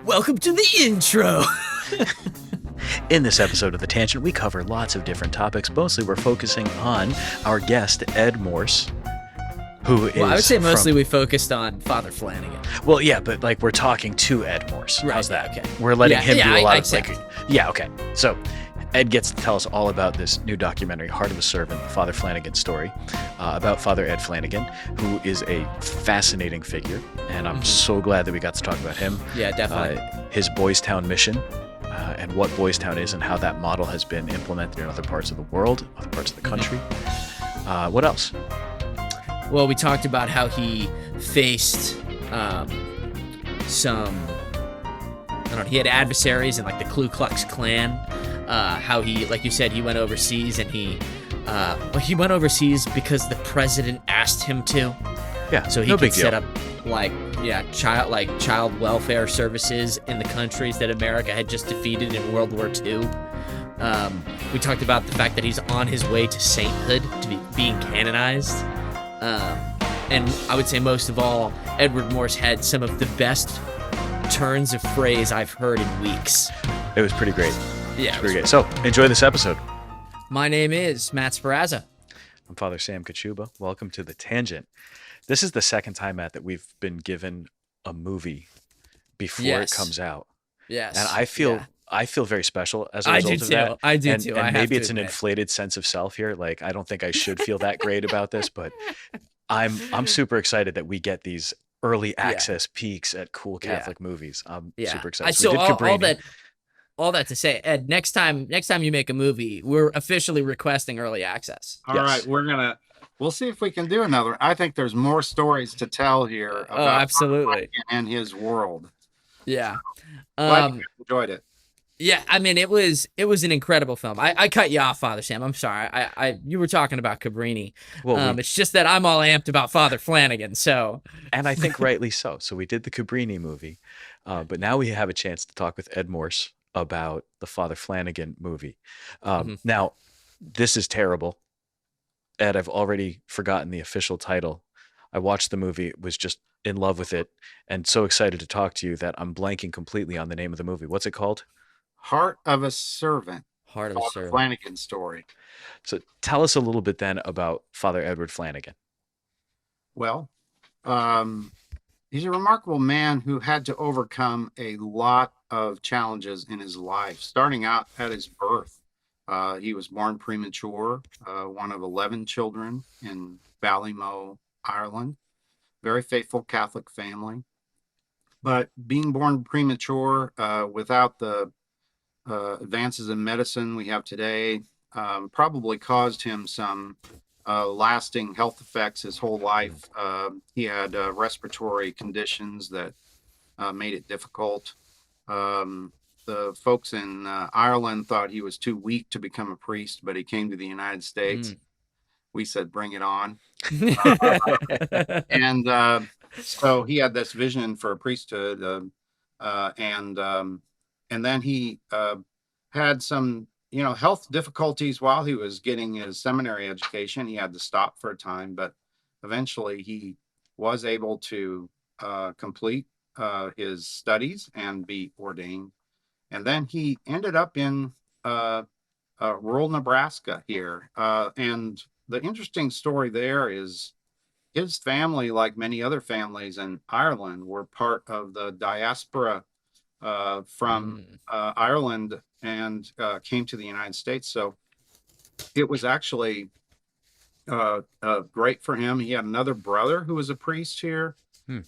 Welcome to the intro. In this episode of The Tangent, we cover lots of different topics. Mostly we're focusing on our guest, Ed Morse, who is Well, I would say mostly we focused on Father Flanagan. Well, yeah, but like we're talking to Ed Morse. Right, How's that? okay. We're letting him do a lot of accept. like... Yeah, okay. So Ed gets to tell us all about this new documentary, Heart of a Servant, Father Flanagan's story, about Father Ed Flanagan, who is a fascinating figure. And I'm so glad that we got to talk about him. Yeah, definitely. His Boystown mission, and what Boystown is and how that model has been implemented in other parts of the world, other parts of the country. What else? Well, we talked about how he faced some... I don't know, he had adversaries in like the Ku Klux Klan. How he, like you said, he went overseas and he went overseas because the president asked him to. Yeah, so he no could big deal. set up child welfare services in the countries that America had just defeated in World War II. We talked about the fact that he's on his way to sainthood, to being canonized. And I would say most of all, Edward Morse had some of the best turns of phrase I've heard in weeks. It was pretty great. Yeah, Pretty great. So enjoy this episode. My name is Matt Sparazza. I'm Father Sam Kachuba. Welcome to The Tangent. This is the second time, Matt, that we've been given a movie before it comes out. Yes. And I feel very special as a result of that. I do too. And maybe it's an inflated sense of self here. Like, I don't think I should feel that great about this, but I'm super excited that we get these early access peeks at cool Catholic movies. I'm super excited. So we did Cabrini. all that to say, Ed, next time you make a movie, we're officially requesting early access. All right, we'll see if we can do another. I think there's more stories to tell here about absolutely. and his world. Yeah. Glad you enjoyed it. Yeah, I mean, it was an incredible film. I cut you off, Father Sam. I'm sorry. You were talking about Cabrini. Well, it's just that I'm all amped about Father Flanagan. So, and I think rightly so. So we did the Cabrini movie, but now we have a chance to talk with Ed Morse about the Father Flanagan movie. Now, this is terrible. Ed, I've already forgotten the official title. I watched the movie, was just in love with it, and so excited to talk to you that I'm blanking completely on the name of the movie. What's it called? Heart of a Servant. Heart of a Servant. Flanagan story. So tell us a little bit then about Father Edward Flanagan. Well, he's a remarkable man who had to overcome a lot of challenges in his life, starting out at his birth. He was born premature, one of 11 children in Ballymoe, Ireland. Very faithful Catholic family. But being born premature, without the advances in medicine we have today, probably caused him some lasting health effects his whole life. He had respiratory conditions that made it difficult. The folks in Ireland thought he was too weak to become a priest, but he came to the United States. We said, bring it on. And so he had this vision for a priesthood. And then he had some, health difficulties while he was getting his seminary education. He had to stop for a time, but eventually he was able to complete his studies and be ordained. And then he ended up in rural Nebraska here. And the interesting story there is his family, like many other families in Ireland, were part of the diaspora from Ireland and came to the United States. So it was actually great for him. He had another brother who was a priest here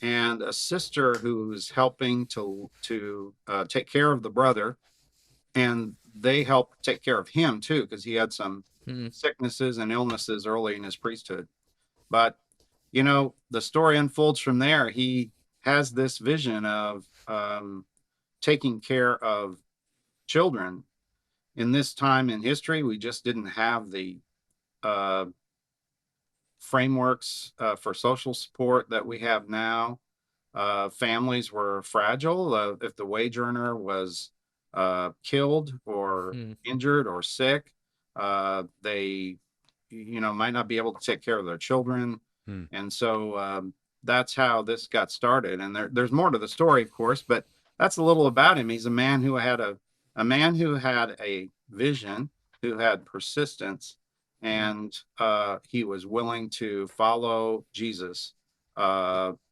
and a sister who was helping to take care of the brother. And they helped take care of him too, because he had some sicknesses and illnesses early in his priesthood. But, the story unfolds from there. He has this vision of taking care of children. In this time in history, we just didn't have the frameworks for social support that we have now. Families were fragile. If the wage earner was killed or injured or sick, they might not be able to take care of their children. And so that's how this got started. And there's more to the story, of course, but that's a little about him. He's a man who had a vision, who had persistence, and he was willing to follow Jesus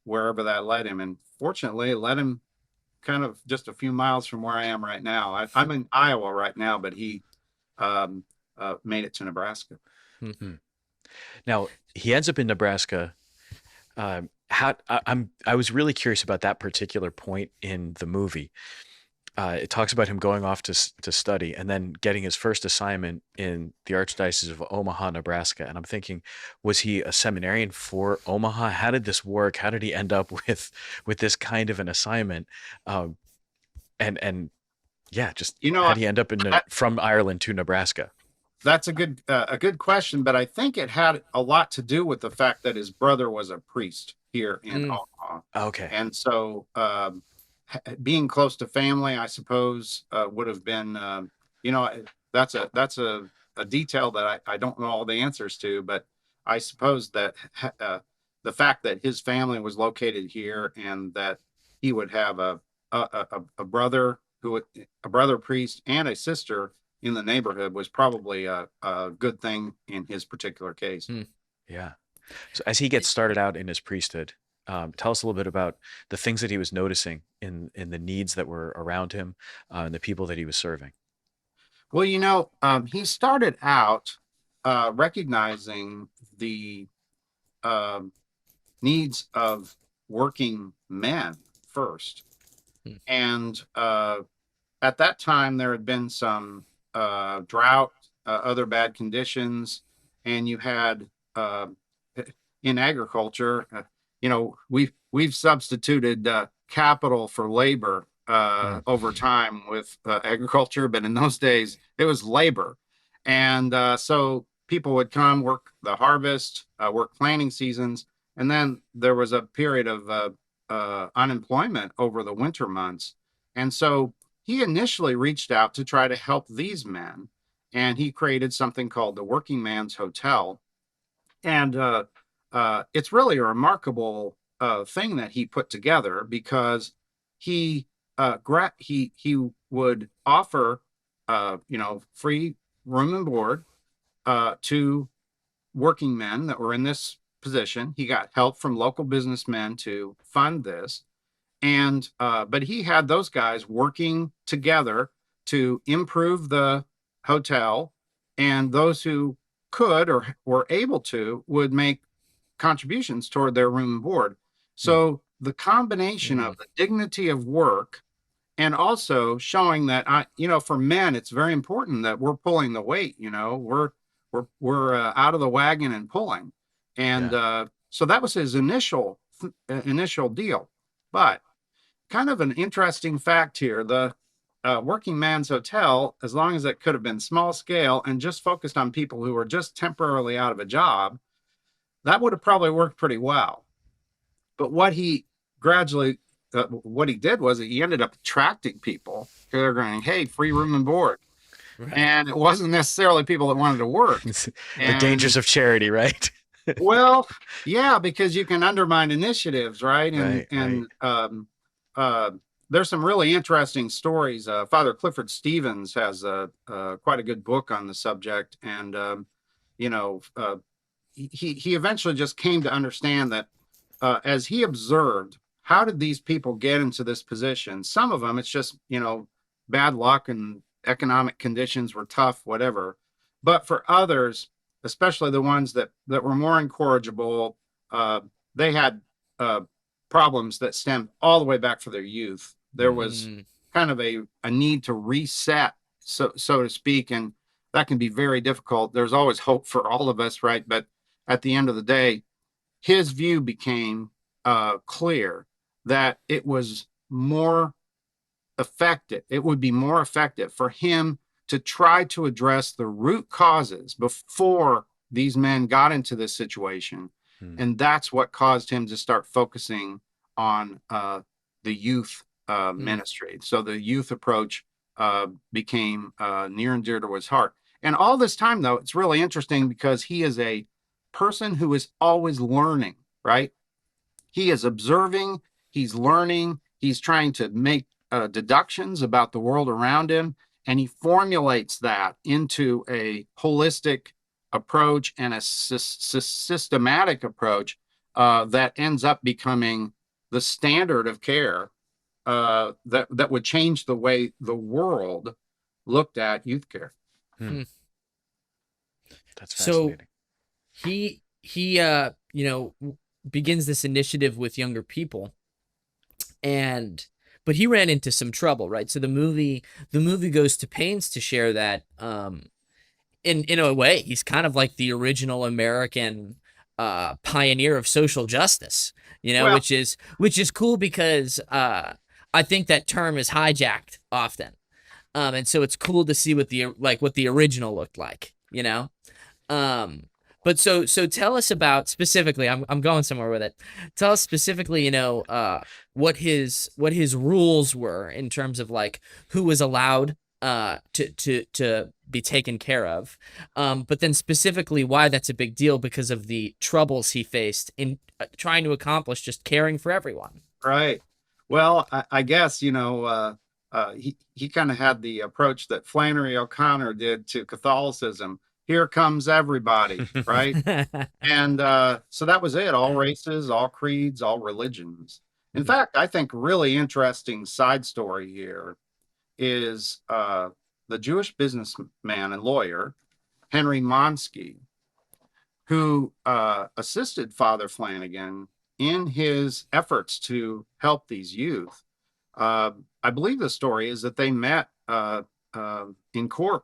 wherever that led him. And fortunately, it led him kind of just a few miles from where I am right now. I'm in Iowa right now, but he um, made it to Nebraska. Hmm. Now he ends up in Nebraska. I was really curious about that particular point in the movie. It talks about him going off to study and then getting his first assignment in the Archdiocese of Omaha, Nebraska. And I'm thinking, was he a seminarian for Omaha? How did this work? How did he end up with this kind of an assignment? Um, and yeah, just You how know, did he end up I, from Ireland to Nebraska? that's a good question, but I think it had a lot to do with the fact that his brother was a priest here in Mm, Omaha, Okay. and so being close to family, I suppose, would have been, you know, that's a detail that I don't know all the answers to, but I suppose that the fact that his family was located here and that he would have a brother a brother priest and a sister in the neighborhood was probably a good thing in his particular case. mm. Yeah. So as he gets started out in his priesthood, tell us a little bit about the things that he was noticing in the needs that were around him and the people that he was serving. Well, he started out recognizing the um needs of working men first. Mm. And at that time, there had been some drought, other bad conditions, and you had in agriculture, we've substituted capital for labor Mm. over time with agriculture, but in those days it was labor, and so people would come work the harvest, work planting seasons, and then there was a period of unemployment over the winter months, and so he initially reached out to try to help these men, and he created something called the Working Man's Hotel. And it's really a remarkable thing that he put together because he he would offer free room and board to working men that were in this position. He got help from local businessmen to fund this, and but he had those guys working together to improve the hotel, and those who could or were able to would make contributions toward their room and board. Mm. So the combination Mm. of the dignity of work and also showing that for men it's very important that we're pulling the weight. We're out of the wagon and pulling, and Yeah. so that was his initial deal. But kind of an interesting fact here, the Working Man's Hotel, as long as it could have been small scale and just focused on people who were just temporarily out of a job, that would have probably worked pretty well. But gradually, what he did was he ended up attracting people. They're going, hey, free room and board. Right. And it wasn't necessarily people that wanted to work. The dangers And of charity, right? well, yeah, because you can undermine initiatives, right? And Right, right. uh, there's some really interesting stories. Father Clifford Stevens has quite a good book on the subject, and you know, uh, he eventually just came to understand that as he observed, how did these people get into this position? Some of them, it's just bad luck and economic conditions were tough, whatever. But for others, especially the ones that were more incorrigible, they had uh, problems that stemmed all the way back for their youth. There Mm. was Mm. kind of a need to reset, so to speak, and that can be very difficult. There's always hope for all of us, right? But at the end of the day, his view became clear that it was more effective. It would be more effective for him to try to address the root causes before these men got into this situation. Mm. And that's what caused him to start focusing on the youth Mm. ministry. So the youth approach became near and dear to his heart. And all this time, though, it's really interesting because he is a person who is always learning, right? He is observing, he's learning, he's trying to make deductions about the world around him, and he formulates that into a holistic approach and a systematic approach that ends up becoming the standard of care that would change the way the world looked at youth care. Hmm. That's So fascinating. he begins this initiative with younger people, but he ran into some trouble, right? So the movie goes to pains to share that in a way he's kind of like the original American pioneer of social justice, Well, which is cool because I think that term is hijacked often. And so it's cool to see what the original looked like, but so tell us about specifically. I'm going somewhere with it. Tell us specifically, what his rules were in terms of like who was allowed to be taken care of, but then specifically why that's a big deal because of the troubles he faced in trying to accomplish just caring for everyone. right. Well, I guess he kind of had the approach that Flannery O'Connor did to Catholicism. Here comes everybody, right? And so that was it. All races, all creeds, all religions. In fact, I think really interesting side story here is the Jewish businessman and lawyer Henry Monsky, who assisted Father Flanagan in his efforts to help these youth. I believe the story is that they met in court,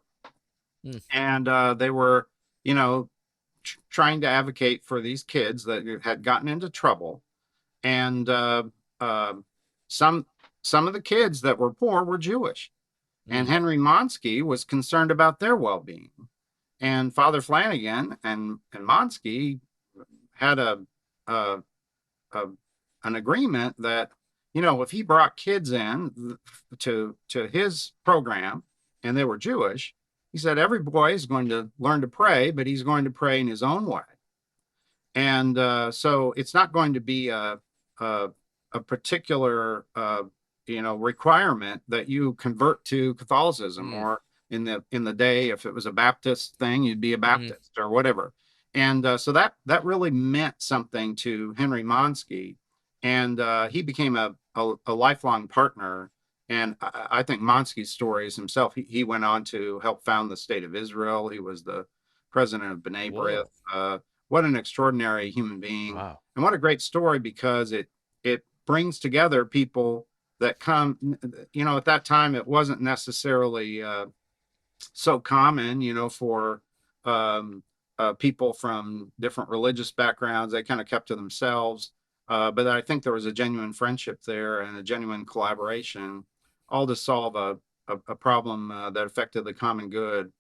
and they were, trying to advocate for these kids that had gotten into trouble, and some of the kids that were poor were Jewish, and Henry Monsky was concerned about their well-being, and Father Flanagan and Monsky had an agreement that if he brought kids in to his program and they were Jewish, he said every boy is going to learn to pray, but he's going to pray in his own way. And so it's not going to be a particular requirement that you convert to Catholicism, or in the day, if it was a Baptist thing, you'd be a Baptist or whatever. And so that really meant something to Henry Monsky, and he became a lifelong partner. And I think Monsky's story is himself. He went on to help found the state of Israel. He was the president of B'nai B'rith. What an extraordinary human being. Wow. And what a great story, because it brings together people that come, at that time, it wasn't necessarily so common, for people from different religious backgrounds. They kind of kept to themselves. But I think there was a genuine friendship there and a genuine collaboration, all to solve a problem that affected the common good.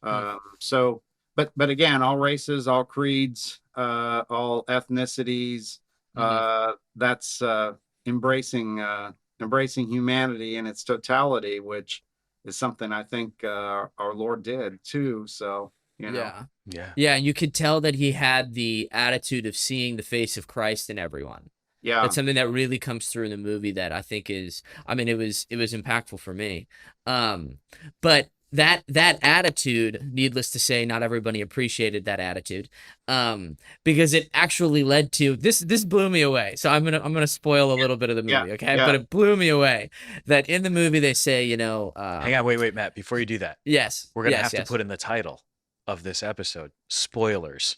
But again, all races, all creeds, all ethnicities, that's embracing humanity in its totality, which is something I think our Lord did too. So, Yeah. And you could tell that he had the attitude of seeing the face of Christ in everyone. Yeah. That's something that really comes through in the movie that I think it was impactful for me. But that attitude, needless to say, not everybody appreciated that attitude. Because it actually led to this blew me away. So I'm going to spoil a little bit of the movie, okay? Yeah. But it blew me away that in the movie they say, hang on, wait, Matt, before you do that. Yes. We're going to have to put in the title of this episode, spoilers.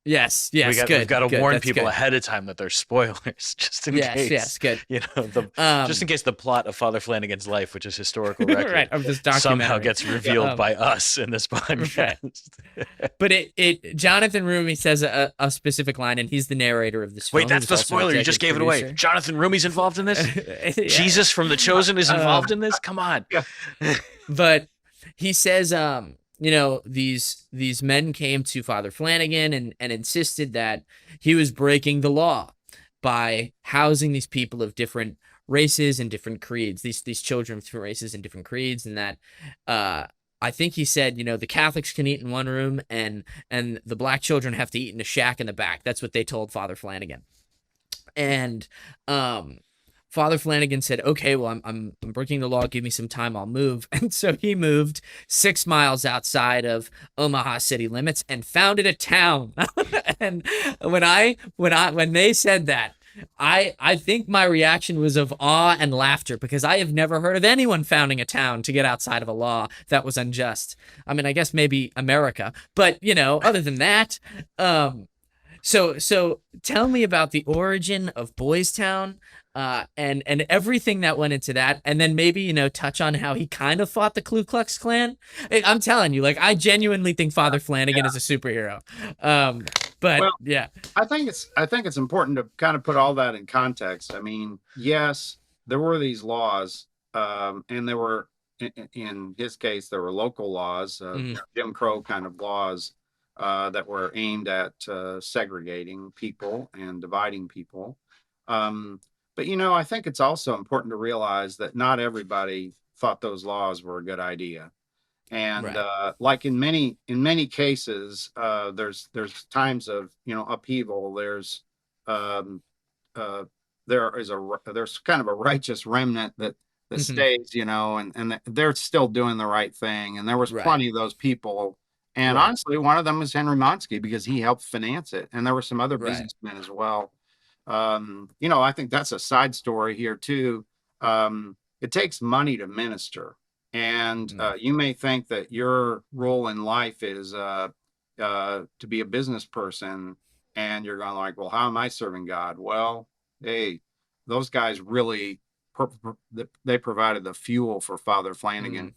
Yes, we've got to warn people good. ahead of time that there's spoilers, just in case. Yes, good. Just in case the plot of Father Flanagan's life, which is historical record, right, of this documentary, somehow gets revealed by us in this podcast. Okay. But Jonathan Rumi says a specific line, and he's the narrator of this film. Wait, that's the spoiler. You just gave it away. Jonathan Rumi's involved in this? Jesus from The Chosen is involved in this? Come on. But he says, these men came to Father Flanagan and insisted that he was breaking the law by housing these people of different races and different creeds, these children of different races and different creeds, and that I think he said, the Catholics can eat in one room and the black children have to eat in a shack in the back. That's what they told Father Flanagan. And Father Flanagan said, "Okay, well, I'm breaking the law. Give me some time. I'll move." And so he moved 6 miles outside of Omaha city limits and founded a town. And when they said that, I think my reaction was of awe and laughter, because I have never heard of anyone founding a town to get outside of a law that was unjust. I mean, I guess maybe America, but other than that, so tell me about the origin of Boystown, and everything that went into that, and then maybe touch on how he kind of fought the Ku Klux Klan. I'm telling you, like, I genuinely think Father Flanagan is a superhero. But Well, yeah. I think it's important to kind of put all that in context. I mean, yes, there were these laws, and there were, in his case, there were local laws, Jim Crow kind of laws, that were aimed at segregating people and dividing people. But I think it's also important to realize that not everybody thought those laws were a good idea. And Right. like in many cases, there's times of upheaval. Um, uh, there's kind of a righteous remnant that Mhm. stays, and they're still doing the right thing. And there was Right. plenty of those people. And Right. honestly, one of them was Henry Monsky, because he helped finance it. And there were some other Right. businessmen as well. I think that's a side story here too. It takes money to minister. And you may think that your role in life is to be a business person, and you're going like, well, how am I serving God? Well, hey, those guys really they provided the fuel for Father Flanagan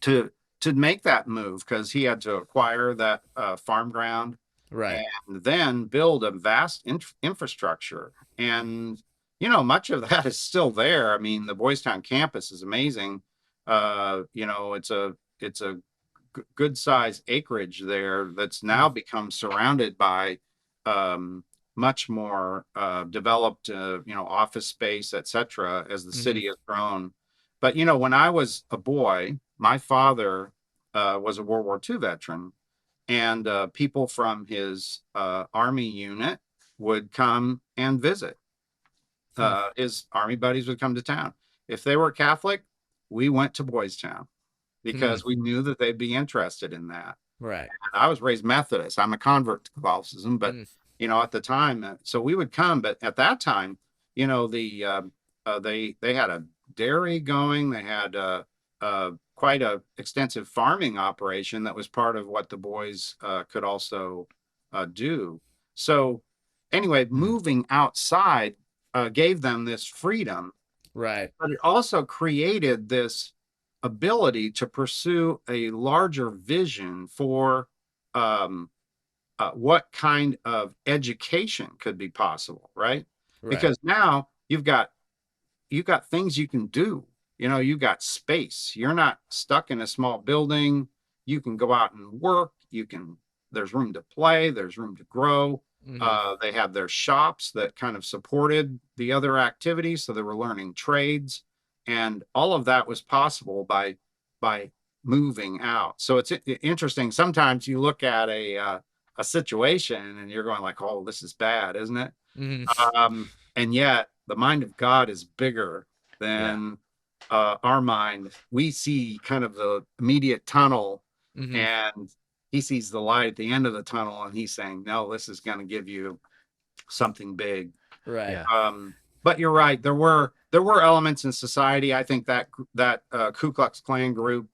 Mm. to make that move, because he had to acquire that farm ground Right. and then build a vast infrastructure. And much of that is still there. I mean, the Boystown campus is amazing. It's a good size acreage there that's now become surrounded by um, much more developed office space, etc., as the Mm-hmm. city has grown. But when I was a boy, my father was a World War II veteran, and people from his army unit would come and visit. His army buddies would come to town. If they were Catholic, we went to Boystown, Mm-hmm. because we knew that they'd be interested in that. Right. And I was raised Methodist. I'm a convert to Catholicism, but Mm. at the time, so we would come. But at that time, they had a dairy going. They had quite a extensive farming operation that was part of what the boys could also do. So anyway, moving outside gave them this freedom, Right. but it also created this ability to pursue a larger vision for um, what kind of education could be possible, right? Right. Because now you've got things you can do. You've got space. You're not stuck in a small building. You can go out and work. There's room to play. There's room to grow. Mm-hmm. They had their shops that kind of supported the other activities, so they were learning trades, and all of that was possible by moving out. So it's interesting. Sometimes you look at a situation and you're going like, "Oh, this is bad, isn't it?" Mm-hmm. And yet the mind of God is bigger Yeah. than our mind. We see kind of the immediate tunnel, Mm-hmm. and he sees the light at the end of the tunnel, and he's saying, no, this is going to give you something big. Right. Yeah. But you're right. There were elements in society. I think that Ku Klux Klan group,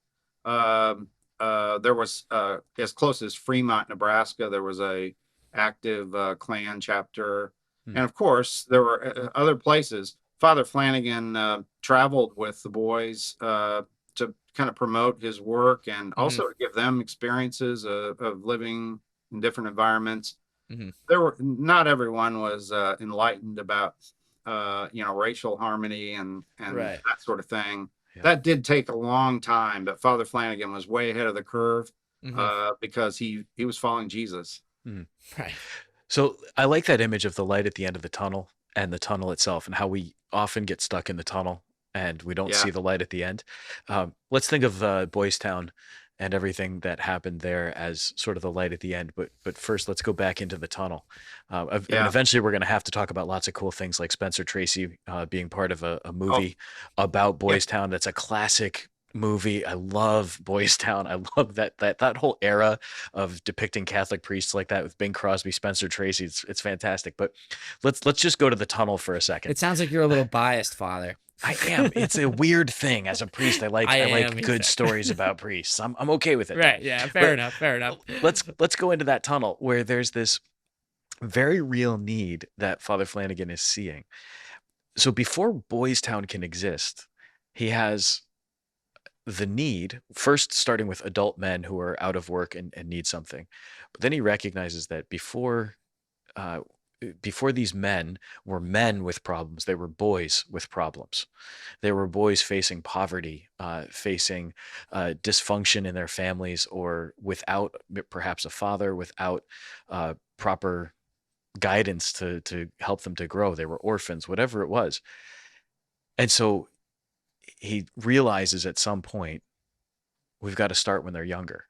there was as close as Fremont, Nebraska, there was a active Klan chapter. Hmm. And of course, there were other places. Father Flanagan traveled with the boys to kind of promote his work, and Mm-hmm. also to give them experiences of living in different environments. Mm-hmm. Not everyone was enlightened about racial harmony and Right. that sort of thing. Yeah. That did take a long time, but Father Flanagan was way ahead of the curve Mm-hmm. because he was following Jesus. Right. So I like that image of the light at the end of the tunnel and the tunnel itself, and how we often get stuck in the tunnel and we don't Yeah. see the light at the end. Let's think of Boystown and everything that happened there as sort of the light at the end. But first, let's go back into the tunnel. And Yeah. eventually, we're going to have to talk about lots of cool things like Spencer Tracy being part of a Oh, movie about yeah. Boystown. That's a classic movie. I love Boystown. I love that whole era of depicting Catholic priests like that with Bing Crosby, Spencer Tracy. It's fantastic. But let's just go to the tunnel for a second. It sounds like you're a little biased, Father. I am. It's a weird thing as a priest. I like I I am, like he good said. stories about priests. I'm okay with it though. Right. Yeah. Fair But enough. Fair enough. let's go into that tunnel where there's this very real need that Father Flanagan is seeing. So before Boys Town can exist, he has the need, first starting with adult men who are out of work and need something. But then he recognizes that uh, before these men were men with problems, they were boys with problems. They were boys facing poverty, facing dysfunction in their families, or without perhaps a father, without proper guidance to help them to grow. They were orphans, whatever it was. And so he realizes at some point we've got to start when they're younger.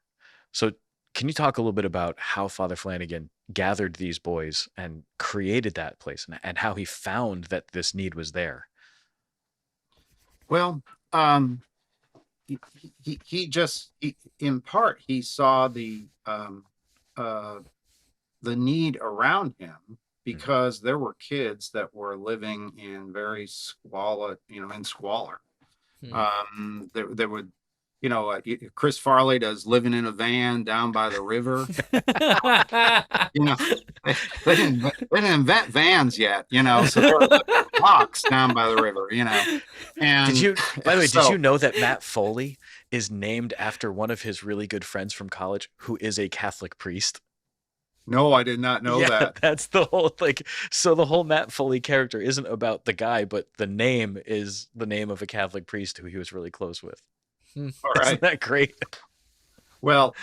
So can you talk a little bit about how Father Flanagan gathered these boys and created that place, and how he found that this need was there? Well, he just in part he saw uh, the need around him Mhm. because there were kids that were living in very in squalor. Hmm. There would, Chris Farley does living in a van down by the river. You know, they didn't invent vans yet, so there were like blocks down by the river, Did and you, by the way, did you so know that Matt Foley is named after one of his really good friends from college who is a Catholic priest? no, I did not know Yeah, that. that's the whole like so the whole Matt Foley character isn't about the guy, but the name is the name of a Catholic priest who he was really close with. Hmm. All Isn't right. that great? Well,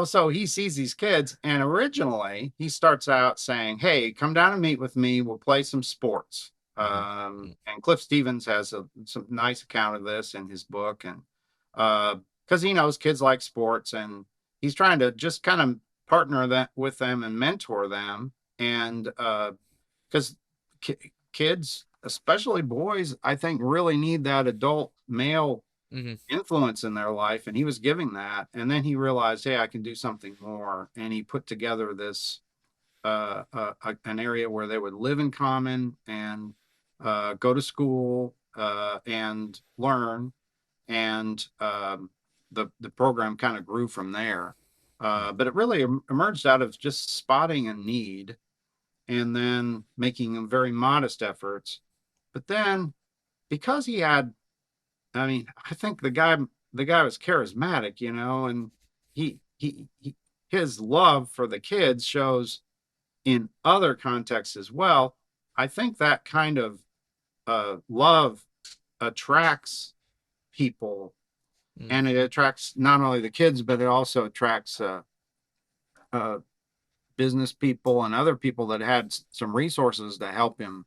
so he sees these kids, and originally he starts out saying, "Hey, come down and meet with me. We'll play some sports." Mhm. And Cliff Stevens has some nice account of this in his book, and because he knows kids like sports, and he's trying to just kind of partner that with them and mentor them, and because kids, especially boys, I think really need that adult male Hmm. influence in their life, and he was giving that, and then he realized, hey, I can do something more, and he put together this an area where they would live in common and go to school and learn, and the program kind of grew from there, but it really emerged out of just spotting a need and then making very modest efforts, but then because he had, I mean, I think the guy was charismatic, and he his love for the kids shows in other contexts as well. I think that kind of love attracts people, Hmm. and it attracts not only the kids, but it also attracts uh, business people and other people that had some resources to help him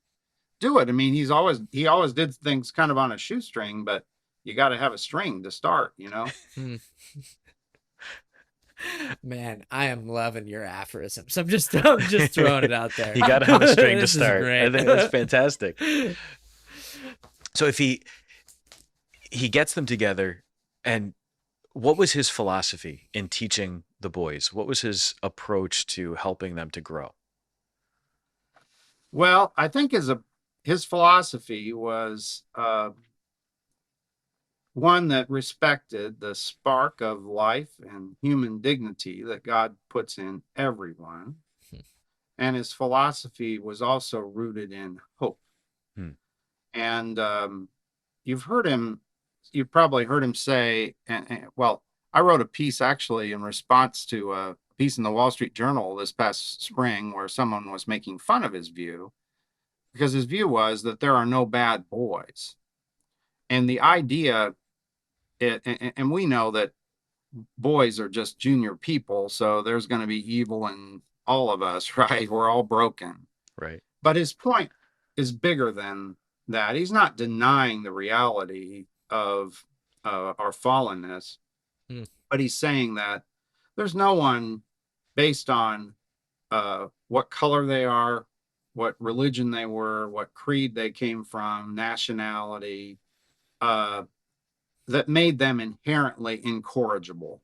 do it. I mean, he always did things kind of on a shoestring, but you got to have a string to start. Hmm. Man, I am loving your aphorisms. I'm just throwing it out there. You got to have a string to This is start. I great. think that's fantastic. So if he gets them together, and what was his philosophy in teaching the boys? What was his approach to helping them to grow? Well, I think his philosophy was one that respected the spark of life and human dignity that God puts in everyone. And his philosophy was also rooted in hope. Hmm. And you've probably heard him say, well, I wrote a piece actually in response to a piece in the Wall Street Journal this past spring where someone was making fun of his view, because his view was that there are no bad boys. And the idea, and we know that boys are just junior people, so there's going to be evil in all of us, right? We're all broken. Right. But his point is bigger than that. He's not denying the reality of our fallenness, Hmm. but he's saying that there's no one based on what color they are, what religion they were, what creed they came from, nationality, uh, that made them inherently incorrigible.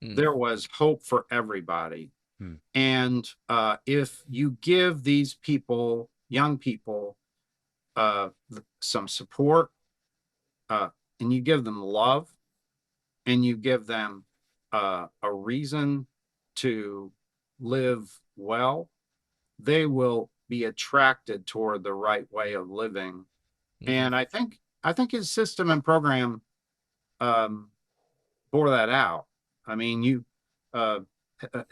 Mm. There was hope for everybody. Hmm. And if you give these people, young people, some support, uh, and you give them love, and you give them a reason to live well, they will be attracted toward the right way of living. Mm-hmm. And I think his system and program um, bore that out. I mean, uh,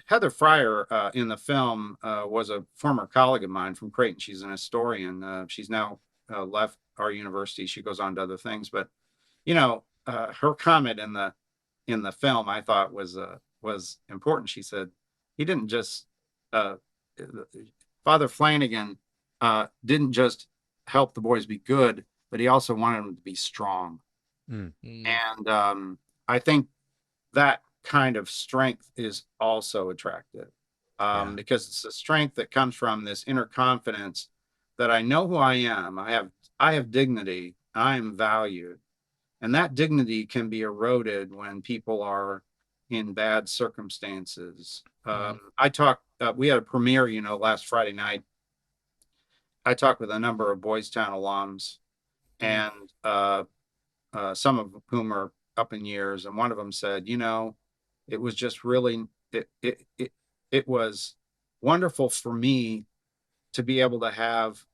Heather Fryer in the film was a former colleague of mine from Creighton. She's an historian. She's now left our university. She goes on to other things, but her comment in the film I thought was important. She said he didn't just uh, Father Flanagan didn't just help the boys be good, but he also wanted them to be strong. Mm. And I think that kind of strength is also attractive Yeah. because it's a strength that comes from this inner confidence that I know who I am. I have dignity. I am valued, and that dignity can be eroded when people are in bad circumstances. I talked. We had a premiere, last Friday night. I talked with a number of Boystown alums, and some of whom are up in years, and one of them said, it was just really it was wonderful for me to be able to have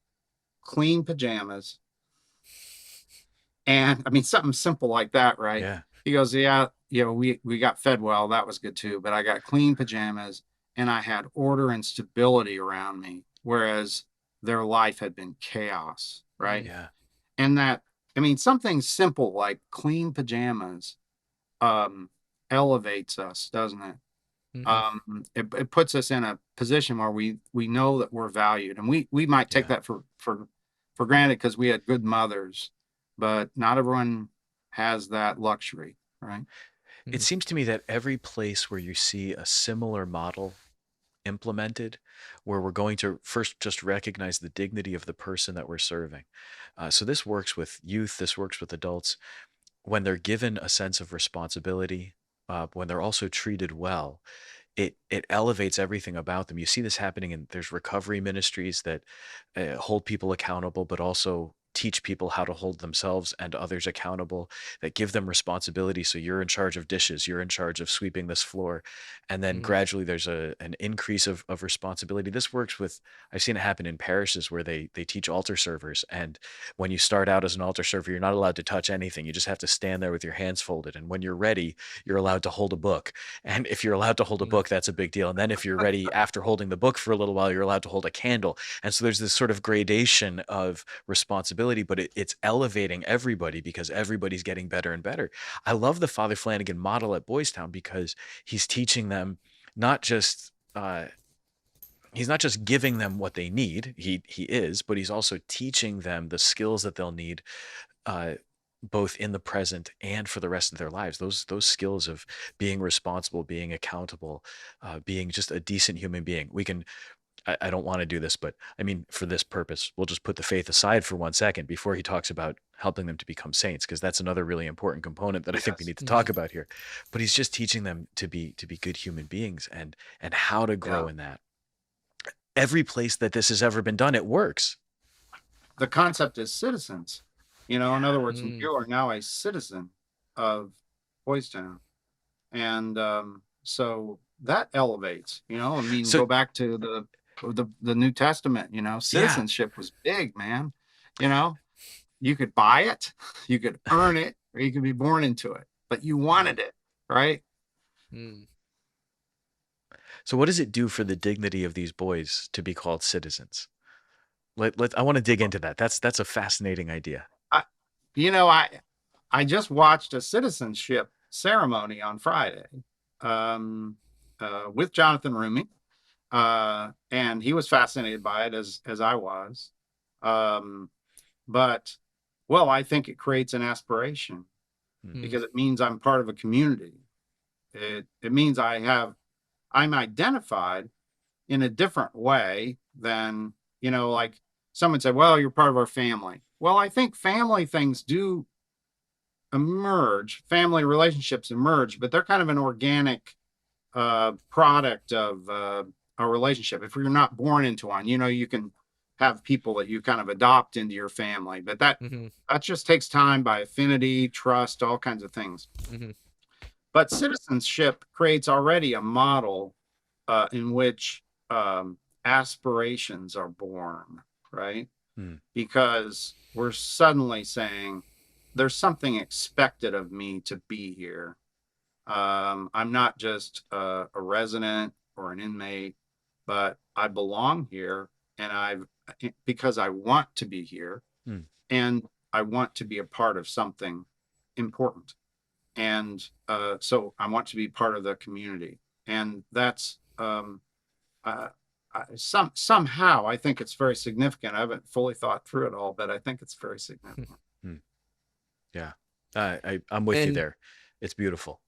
clean pajamas, and I mean something simple like that, right? Yeah. He goes, yeah, we got fed well, that was good too, but I got clean pajamas and I had order and stability around me, whereas their life had been chaos, right? Yeah. And that, I mean, something simple like clean pajamas um, elevates us, doesn't it? It puts us in a position where we know that we're valued, and we might take Yeah. that for granted because we had good mothers, but not everyone has that luxury, right? It seems to me that every place where you see a similar model implemented, where we're going to first just recognize the dignity of the person that we're serving. So this works with youth, this works with adults. When they're given a sense of responsibility, when they're also treated well, it elevates everything about them. You see this happening in there's recovery ministries that hold people accountable, but also teach people how to hold themselves and others accountable, that give them responsibility. So you're in charge of dishes, you're in charge of sweeping this floor. And then gradually there's an increase of responsibility. This works with, I've seen it happen in parishes where they teach altar servers. And when you start out as an altar server, you're not allowed to touch anything. You just have to stand there with your hands folded. And when you're ready, you're allowed to hold a book. And if you're allowed to hold a book, that's a big deal. And then if you're ready after holding the book for a little while, you're allowed to hold a candle. And so there's this sort of gradation of responsibility, but it's elevating everybody because everybody's getting better and better. I love the Father Flanagan model at Boystown because he's teaching them not just he's not just giving them what they need. He is, but he's also teaching them the skills that they'll need uh, both in the present and for the rest of their lives. Those skills of being responsible, being accountable, being just a decent human being. We can. I don't want to do this, but I mean, for this purpose, we'll just put the faith aside for 1 second before he talks about helping them to become saints, because that's another really important component that I think we Yes. need to talk about here. But he's just teaching them to be good human beings and how to grow Yeah. in that. Every place that this has ever been done, it works. The concept is citizens. In other words, Mm. you are now a citizen of Boystown. And so that elevates, I mean, So go back to the New Testament, yeah, citizenship was big, man. You know, you could buy it, you could earn it, or you could be born into it, but you wanted it, right? Mm. so what does it do for the dignity of these boys to be called citizens? I want to dig into that. That's a fascinating idea. I, you know, I just watched a citizenship ceremony on Friday um, with Jonathan Rumi, and he was fascinated by it as I was. Um, but well, I think it creates an aspiration Hmm. because it means I'm part of a community. It means I'm identified in a different way than, like someone said, well, you're part of our family. Well, I think family things do emerge, family relationships emerge, but they're kind of an organic product of a relationship. If you're not born into one, you can have people that you kind of adopt into your family, but that Mm-hmm. that just takes time by affinity, trust, all kinds of things. Mm-hmm. But citizenship creates already a model in which aspirations are born, right? Hmm. Because we're suddenly saying there's something expected of me to be here. I'm not just a resident or an inmate, but I belong here, and because I want to be here, Hmm. and I want to be a part of something important, and so I want to be part of the community, and that's uh, somehow I think it's very significant. I haven't fully thought through it all, but I think it's very significant. Hmm. Yeah, I'm with you And there. It's beautiful.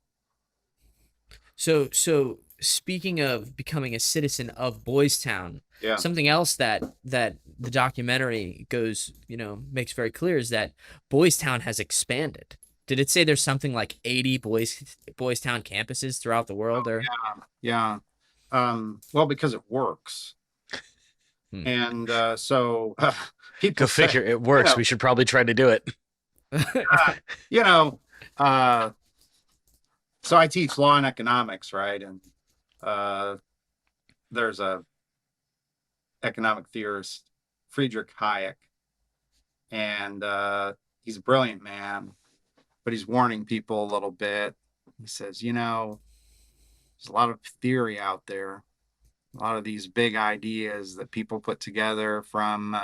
so speaking of becoming a citizen of Boystown, Yeah. something else that the documentary goes, makes very clear is that Boystown has expanded. Did it say there's something like 80 Boystown campuses throughout the world, or? Yeah. Well, because it works. Hmm. And so people Go figure. It works. We should probably try to do it. you know, uh, so I teach law and economics, right? And there's a economic theorist, Friedrich Hayek, and he's a brilliant man, but he's warning people a little bit. He says, there's a lot of theory out there, a lot of these big ideas that people put together from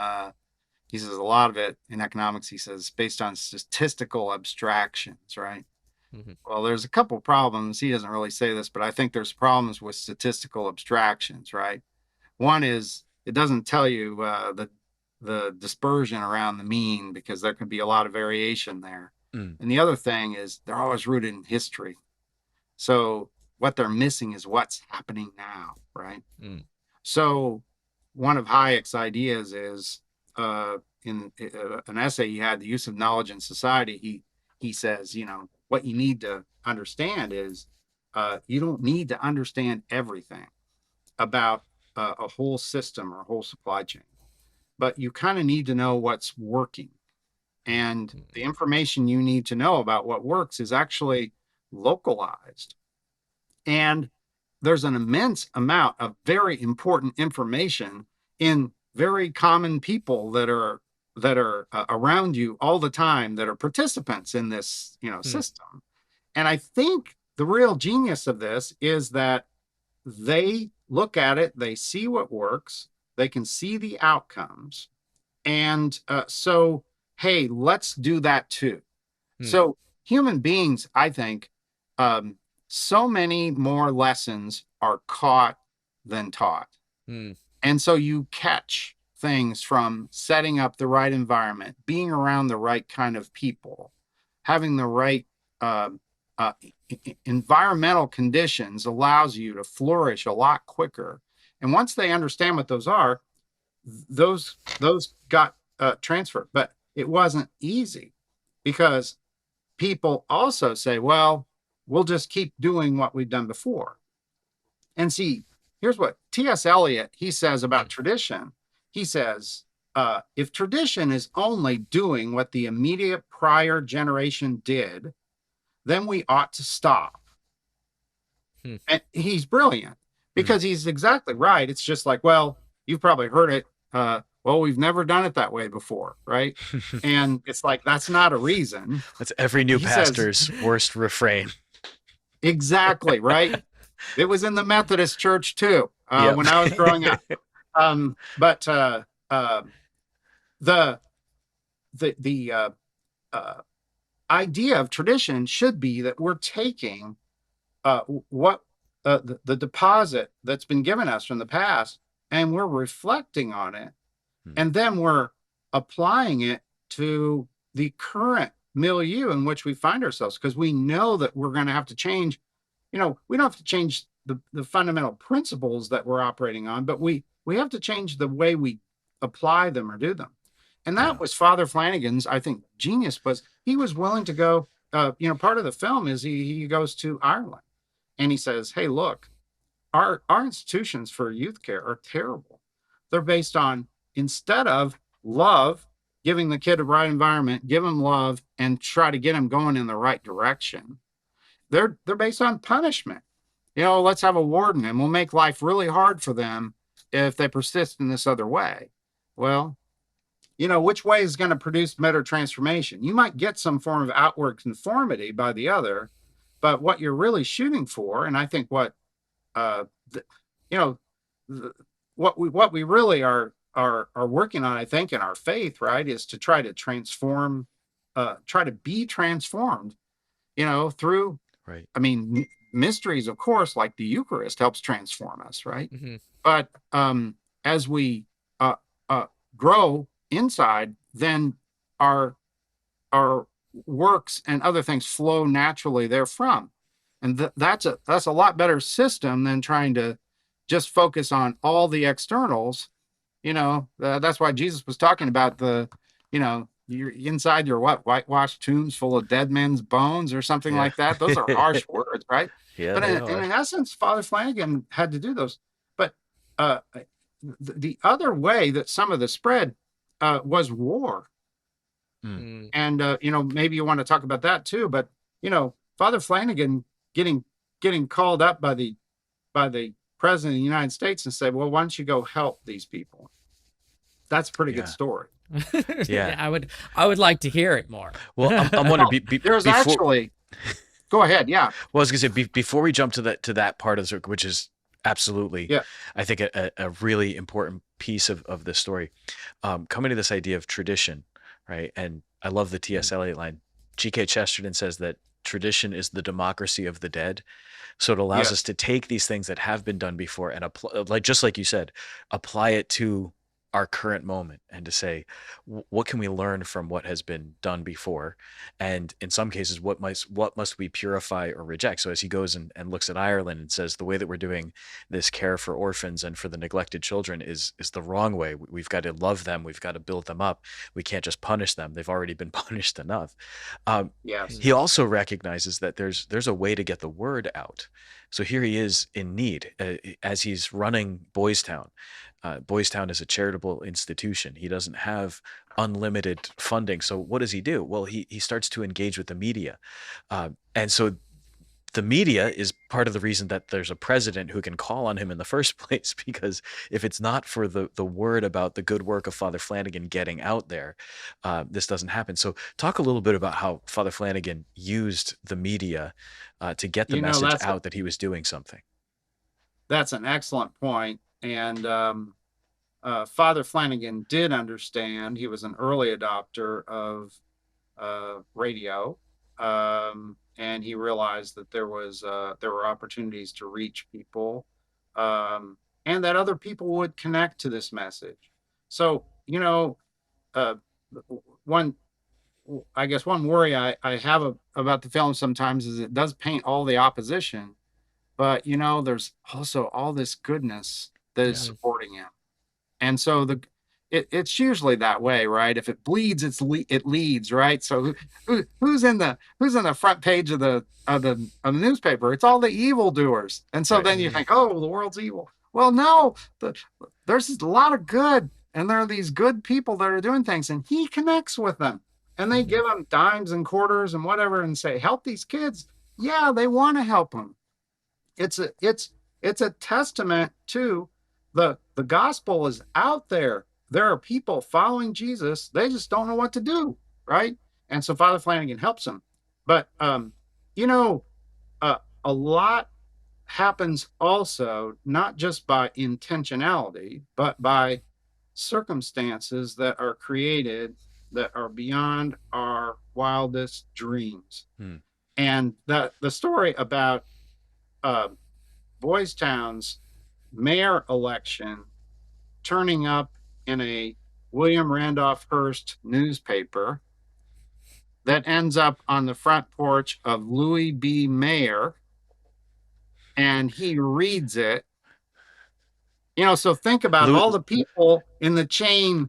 he says a lot of it in economics, he says, based on statistical abstractions, right? Mhm. Well, there's a couple problems. He doesn't really say this, but I think there's problems with statistical abstractions, right? One is it doesn't tell you the dispersion around the mean, because there can be a lot of variation there. Mm. And the other thing is they're always rooted in history. So what they're missing is what's happening now, right? Mm. So one of Hayek's ideas is in an essay he had, The Use of Knowledge in Society. He says, what you need to understand is you don't need to understand everything about a whole system or a whole supply chain, but you kind of need to know what's working. And the information you need to know about what works is actually localized. And there's an immense amount of very important information in very common people that are around you all the time, that are participants in this system. And I think the real genius of this is that they look at it, they see what works, they can see the outcomes, and so hey, let's do that too. So human beings, I think, so many more lessons are caught than taught. Mm. And so you catch things from setting up the right environment, being around the right kind of people, having the right uh, uh, environmental conditions allows you to flourish a lot quicker. And once they understand what those are, those got transferred. But it wasn't easy, because people also say, well, we'll just keep doing what we've done before. And see, here's what T.S. Eliot, he says about tradition. He says, if tradition is only doing what the immediate prior generation did, then we ought to stop. And he's brilliant, because he's exactly right. It's just like, well, you've probably heard it. Well, we've never done it that way before, right? And it's like, that's not a reason. That's every new pastor's worst refrain. Exactly, right? It was in the Methodist church too, when I was growing up. But the idea of tradition should be that we're taking what the deposit that's been given us from the past, and we're reflecting on it, and then we're applying it to the current milieu in which we find ourselves, because we know that we're going to have to change we don't have to change the fundamental principles that we're operating on, but we have to change the way we apply them or do them. And that Yeah. was Father Flanagan's, I think, genius, was he was willing to go. Part of the film is he goes to Ireland and he says, "Hey, look, our institutions for youth care are terrible. They're based on, instead of love, giving the kid a right environment, give them love, and try to get them going in the right direction. They're based on punishment. Let's have a warden and we'll make life really hard for them if they persist in this other way." Well, which way is going to produce better transformation? You might get some form of outward conformity by the other, but what you're really shooting for, and I think what uh, the, you know, the, what we really are working on, I think, in our faith, right, is to try to transform, try to be transformed, through, Right. I mean, mysteries, of course, like the Eucharist helps transform us, right? Hmm. But as we uh, grow inside, then our our works and other things flow naturally therefrom, and that's a lot better system than trying to just focus on all the externals. That's why Jesus was talking about you're inside your whitewashed tombs full of dead men's bones or something Yeah. like that. Those are harsh words, right? Yeah, But they in are. essence, Father Flanagan had to do those. But uh, the other way that some of the spread was war. Mm. Mm. And maybe you want to talk about that too. But Father Flanagan getting called up by the president of the United States and said, "Well, why don't you go help these people?" That's a pretty good Yeah. story. Yeah. I would like to hear it more. Well, I'm wondering There's before. actually, go ahead. Yeah. Well, I was gonna say before we jump to that part of the story, which is absolutely, Yeah. I think a really important piece of this story, coming to this idea of tradition, right? And I love the T.S. Eliot line. G.K. Chesterton says that tradition is the democracy of the dead. So it allows us Yes. to take these things that have been done before and apply, like just like you said, apply it to our current moment and to say, what can we learn from what has been done before? And in some cases, what must we purify or reject? So as he goes and looks at Ireland and says, the way that we're doing this care for orphans and for the neglected children is the wrong way. We've got to love them. We've got to build them up. We can't just punish them. They've already been punished enough. Um, Yes. he also recognizes that there's a way to get the word out. So here he is in need as he's running Boystown. Boystown is a charitable institution. He doesn't have unlimited funding. So what does he do? Well, he starts to engage with the media. And so the media is part of the reason that there's a president who can call on him in the first place, because if it's not for the word about the good work of Father Flanagan getting out there, this doesn't happen. So talk a little bit about how Father Flanagan used the media to get the message That's out that he was doing something. that's an excellent point. And Father Flanagan did understand. He was an early adopter of radio, and he realized that there were opportunities to reach people, and that other people would connect to this message. So uh, one I guess one worry I have about the film sometimes is it does paint all the opposition, but there's also all this goodness that is Yeah. supporting him. And so it's usually that way, right? If it bleeds, it leads, right? So who's in the front page of the newspaper? It's all the evildoers. And so Right. then you think, oh, the world's evil. Well, no, there's a lot of good, and there are these good people that are doing things, and he connects with them, and they give them dimes and quarters and whatever, and say, help these kids. Yeah, they want to help them. It's a testament to the gospel is out there. There are people following Jesus. They just don't know what to do, right? And so Father Flanagan helps them. But you know, a lot happens also not just by intentionality, but by circumstances that are created that are beyond our wildest dreams. Hmm. And the story about uh, Boystown's mayor election turning up in a William Randolph Hearst newspaper that ends up on the front porch of Louis B. Mayer, and he reads it. So think about Louis, all the people in the chain,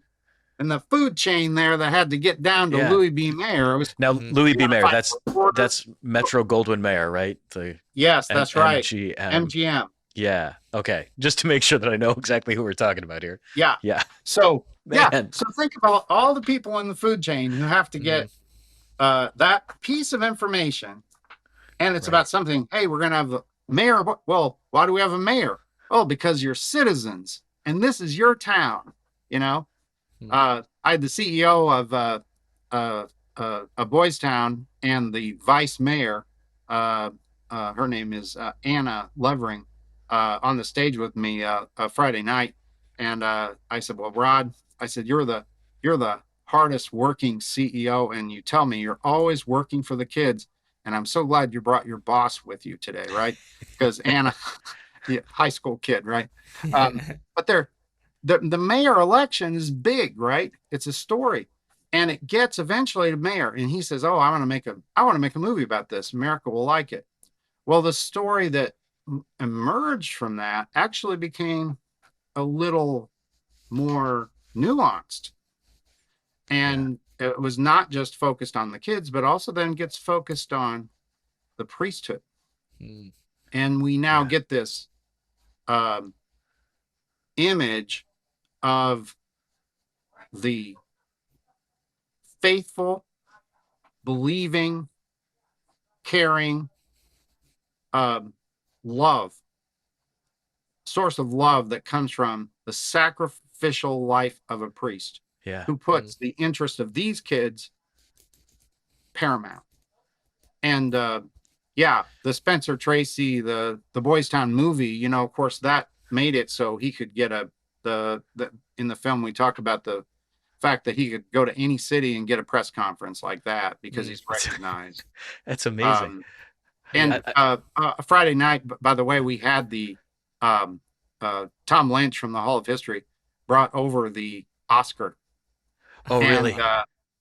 in the food chain there, that had to get down to yeah. Louis B. Mayer. It was, Now Mhm. Louis you got B. to Mayer, find that's a reporter. that's Metro Goldwyn Mayer, right? The Yes, that's right. MGM. MGM. Yeah. Okay. Just to make sure that I know exactly who we're talking about here. Yeah. Yeah. So yeah. Man. So think about all the people in the food chain who have to Mhm. get that piece of information, and it's Right. about something. Hey, we're gonna have the mayor. Well, why do we have a mayor? Oh, because you're citizens, and this is your town. You know, Mhm. I had the CEO of Boystown and the vice mayor. Uh, her name is Anna Levering, on the stage with me Friday night, and I said, "Well, Rod," I said, "You're the hardest working CEO, and you tell me you're always working for the kids, and I'm so glad you brought your boss with you today, right? Because Anna, yeah, high school kid, right? But the mayor election is big, right? It's a story, and it gets eventually to mayor, and he says, "Oh, I want to make a movie about this. America will like it." Well, the story that emerged from that actually became a little more nuanced, Yeah. and it was not just focused on the kids, but also then gets focused on the priesthood, Mhm. and we now Yeah. get this um, image of the faithful, believing, caring, um, love, source of love that comes from the sacrificial life of a priest Yeah. who Mhm. puts the interest of these kids paramount. And yeah, the Spencer Tracy, the Boystown movie, of course, that made it so he could get the in the film we talk about the fact that he could go to any city and get a press conference like that because Mhm. he's recognized. That's amazing. Um, Yeah. And Friday night, by the way, we had the um, Tom Lynch from the Hall of History brought over the Oscar, Oh, and really?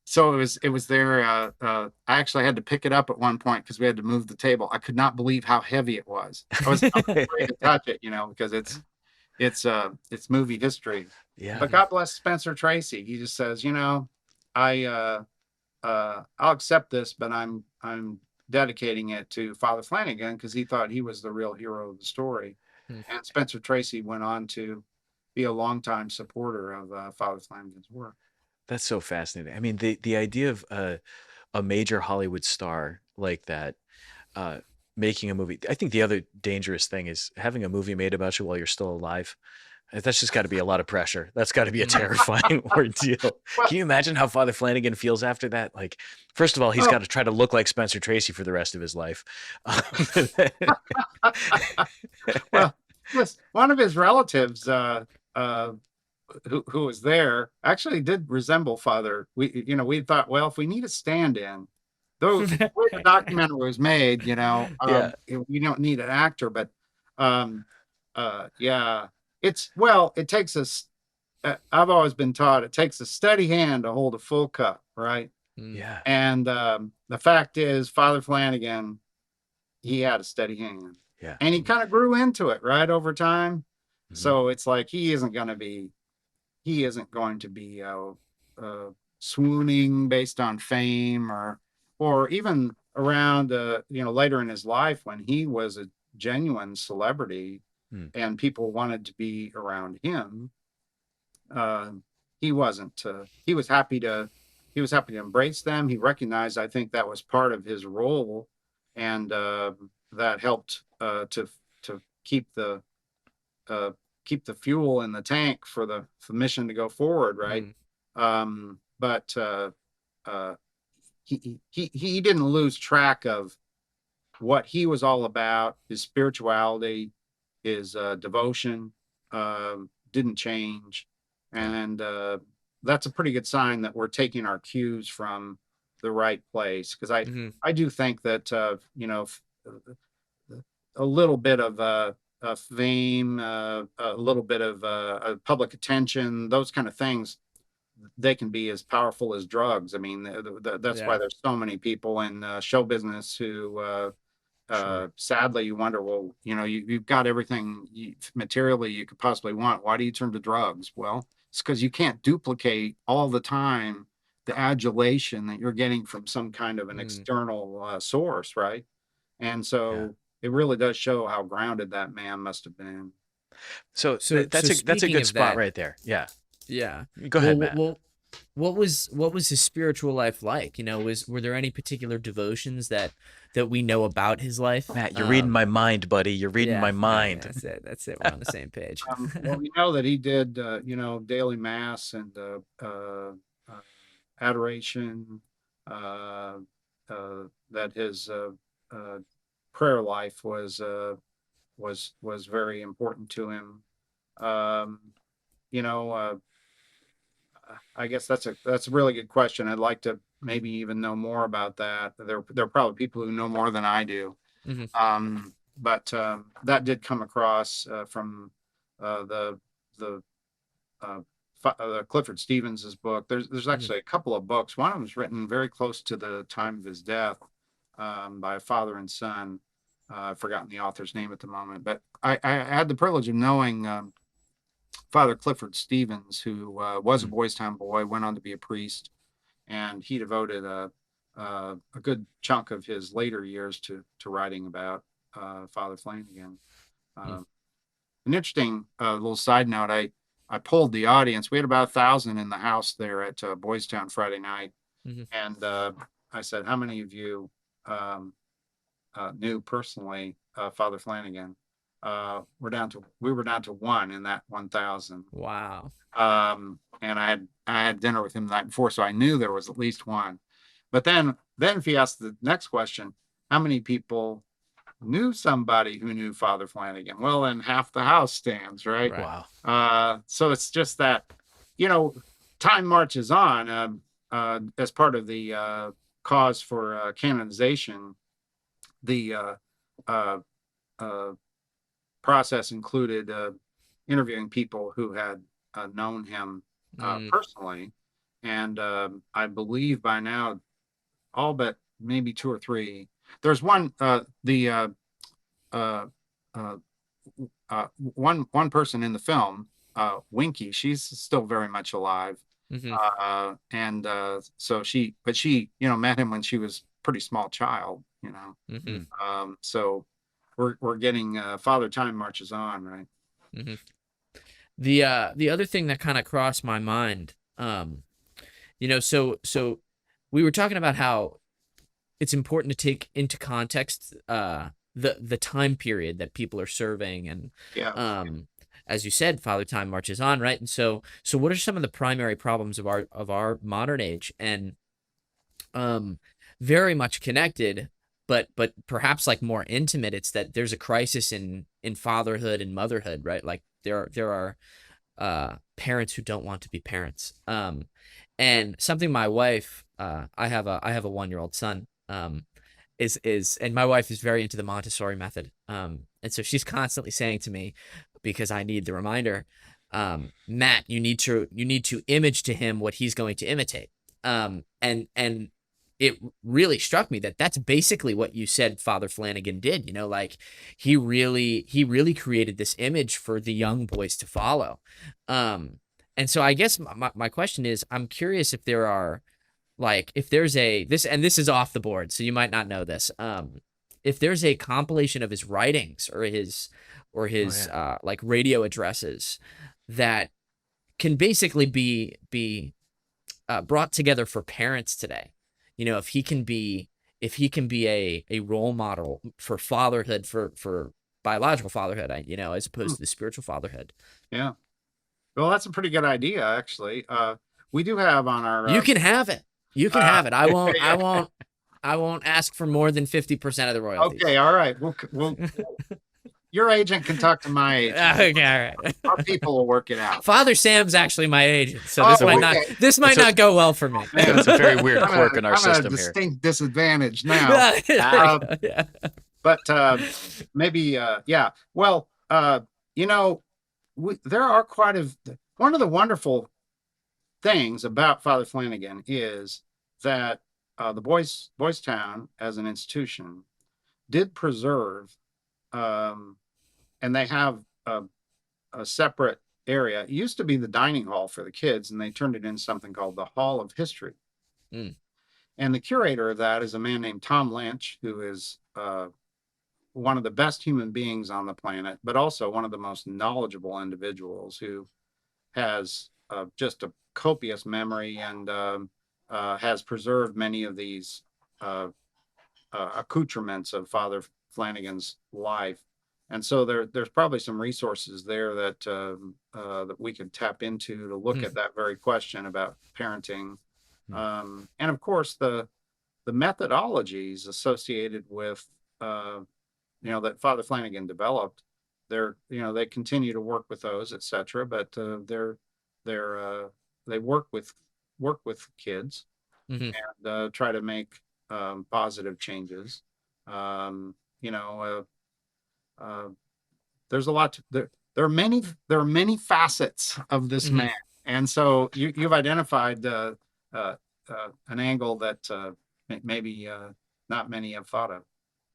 so it was there. I actually had to pick it up at one point because we had to move the table. I could not believe how heavy it was. I was afraid to touch it, because it's movie history. Yeah. But Mhm. God bless Spencer Tracy. He just says, I'll accept this, but I'm dedicating it to Father Flanagan because he thought he was the real hero of the story. Mhm. And Spencer Tracy went on to be a longtime supporter of Father Flanagan's work. That's so fascinating. I mean, the idea of a major Hollywood star like that uh, making a movie. I think the other dangerous thing is having a movie made about you while you're still alive. That's just got to be a lot of pressure. That's got to be a Mhm. terrifying ordeal. Well, Can you imagine how Father Flanagan feels after that? Like, first of all, he's oh, got to try to look like Spencer Tracy for the rest of his life. well, yes, one of his relatives uh, who was there actually did resemble Father. We thought, well, if we need a stand-in, though the way the documentary was made, Yeah. we don't need an actor, but um, yeah, it takes us. I've always been taught it takes a steady hand to hold a full cup, right? Mhm. Yeah. And the fact is, Father Flanagan, he had a steady hand, Yeah. and he kind of grew into it, right, over time. Mhm. So it's like he isn't going to be uh, swooning based on fame or even around later in his life when he was a genuine celebrity Mm. and people wanted to be around him. uh, he wasn't he was happy to embrace them. He recognized, I think, that was part of his role, and that helped to uh, keep the fuel in the tank for the mission to go forward, right? Mhm. But he didn't lose track of what he was all about. His spirituality, his devotion, didn't change, Yeah. and that's a pretty good sign that we're taking our cues from the right place. Because I Mhm. I do think that a little bit of fame, a little bit of public attention, those kind of things, they can be as powerful as drugs. I mean, that's why Yeah. there's so many people in show business who Sure. sadly, you wonder, well, you've got everything materially you could possibly want. Why do you turn to drugs? Well, it's because you can't duplicate all the time the adulation that you're getting from some kind of an Mm. external source, right? And Yeah. so it really does show how grounded that man must have been. So So that's a speaking good of spot that, right there. Yeah. yeah. Go ahead, Matt. What was his spiritual life like? Were there any particular devotions that we know about his life? Matt, you're reading my mind, buddy. You're reading Yeah, my mind. that's it. That's it. We're on the same page. Well, we know that he did, daily mass and adoration, uh, that his uh, prayer life was very important to him. Um, you know, I guess that's a really good question. I'd like to maybe even know more about that. There are probably people who know more than I do. Hmm. But that did come across from the the uh, Clifford Stevens's book. There's Hmm. actually a couple of books. One of them was written very close to the time of his death, by a father and son. I've forgotten the author's name at the moment, but I had the privilege of knowing Father Clifford Stevens, who was a Boystown boy, went on to be a priest, and he devoted a good chunk of his later years to writing about Father Flanagan. Um, an interesting little side note: I polled the audience. We had about 1,000 in the house there at Boystown Friday night, Hmm. and I said, "How many of you um, knew personally Father Flanagan?" We were down to one in that 1,000. Wow. And I had dinner with him the night before, so I knew there was at least one. But then if he asked the next question, how many people knew somebody who knew Father Flanagan? Well, then half the house stands, right? Right. Wow. So it's just that, you know, time marches on. As part of the cause for canonization, the uh, uh, process included interviewing people who had known him Mm. personally. And I believe by now, all but maybe two or three. There's one, uh, uh, one person in the film, Winky. She's still very much alive, Hmm. and so she, met him when she was a pretty small child, Hmm. Hmm. So we're getting Father Time marches on, right? Hmm. The other thing that kind of crossed my mind, so we were talking about how it's important to take into context the time period that people are serving, and Yeah. as you said, Father Time marches on, right? And so what are some of the primary problems of our modern age? And um very much connected, but perhaps like more intimate, it's that there's a crisis in fatherhood and motherhood, right? Like there are parents who don't want to be parents. And something my wife, I have a 1-year-old son, is and my wife is very into the Montessori method. And so she's constantly saying to me, because I need the reminder, Matt, you need to image to him what he's going to imitate. And it really struck me that that's basically what you said Father Flanagan did. Like he really created this image for the young boys to follow. And so I guess my question is, I'm curious if there are, like, if there's this is off the board, so you might not know this. If there's a compilation of his writings or his Oh yeah. like radio addresses that can basically be brought together for parents today. If he can be a role model for fatherhood, for biological fatherhood, as Hmm. opposed to the spiritual fatherhood. Yeah. Well, that's a pretty good idea, actually. We do have on our You can have it. You can uh, have it. I won't. I yeah. won't. I won't ask for more than 50% of the Okay, royalties. all right. Well, your agent can talk to my agent. Okay, all Our right. people will work it out. Father Sam's actually my agent, so Oh, this It's a might we- not okay. this might it's a not go well for me. Man, it's a very weird quirk in our I'm at a system here. distinct disadvantage now. Yeah. Uh, Yeah. but maybe, yeah. Well, there are one of the wonderful things about Father Flanagan is that the Boys Town as an institution did preserve, and they have a separate area. It used to be the dining hall for the kids, and they turned it into something called the Hall of History. Mm. And the curator of that is a man named Tom Lynch, who is one of the best human beings on the planet, but also one of the most knowledgeable individuals, who has just a copious memory, and has preserved many of these uh, accoutrements of Father Flanagan's life. And so there's probably some resources there that we could tap into to look at that very question about parenting, and of course the methodologies associated with that Father Flanagan developed. They continue to work with those, etc. But they work with kids, Hmm. and try to make positive changes. Um, you know, uh, there's a lot. There are many facets of this Hmm. man, and so you've identified uh, an angle that maybe not many have thought of.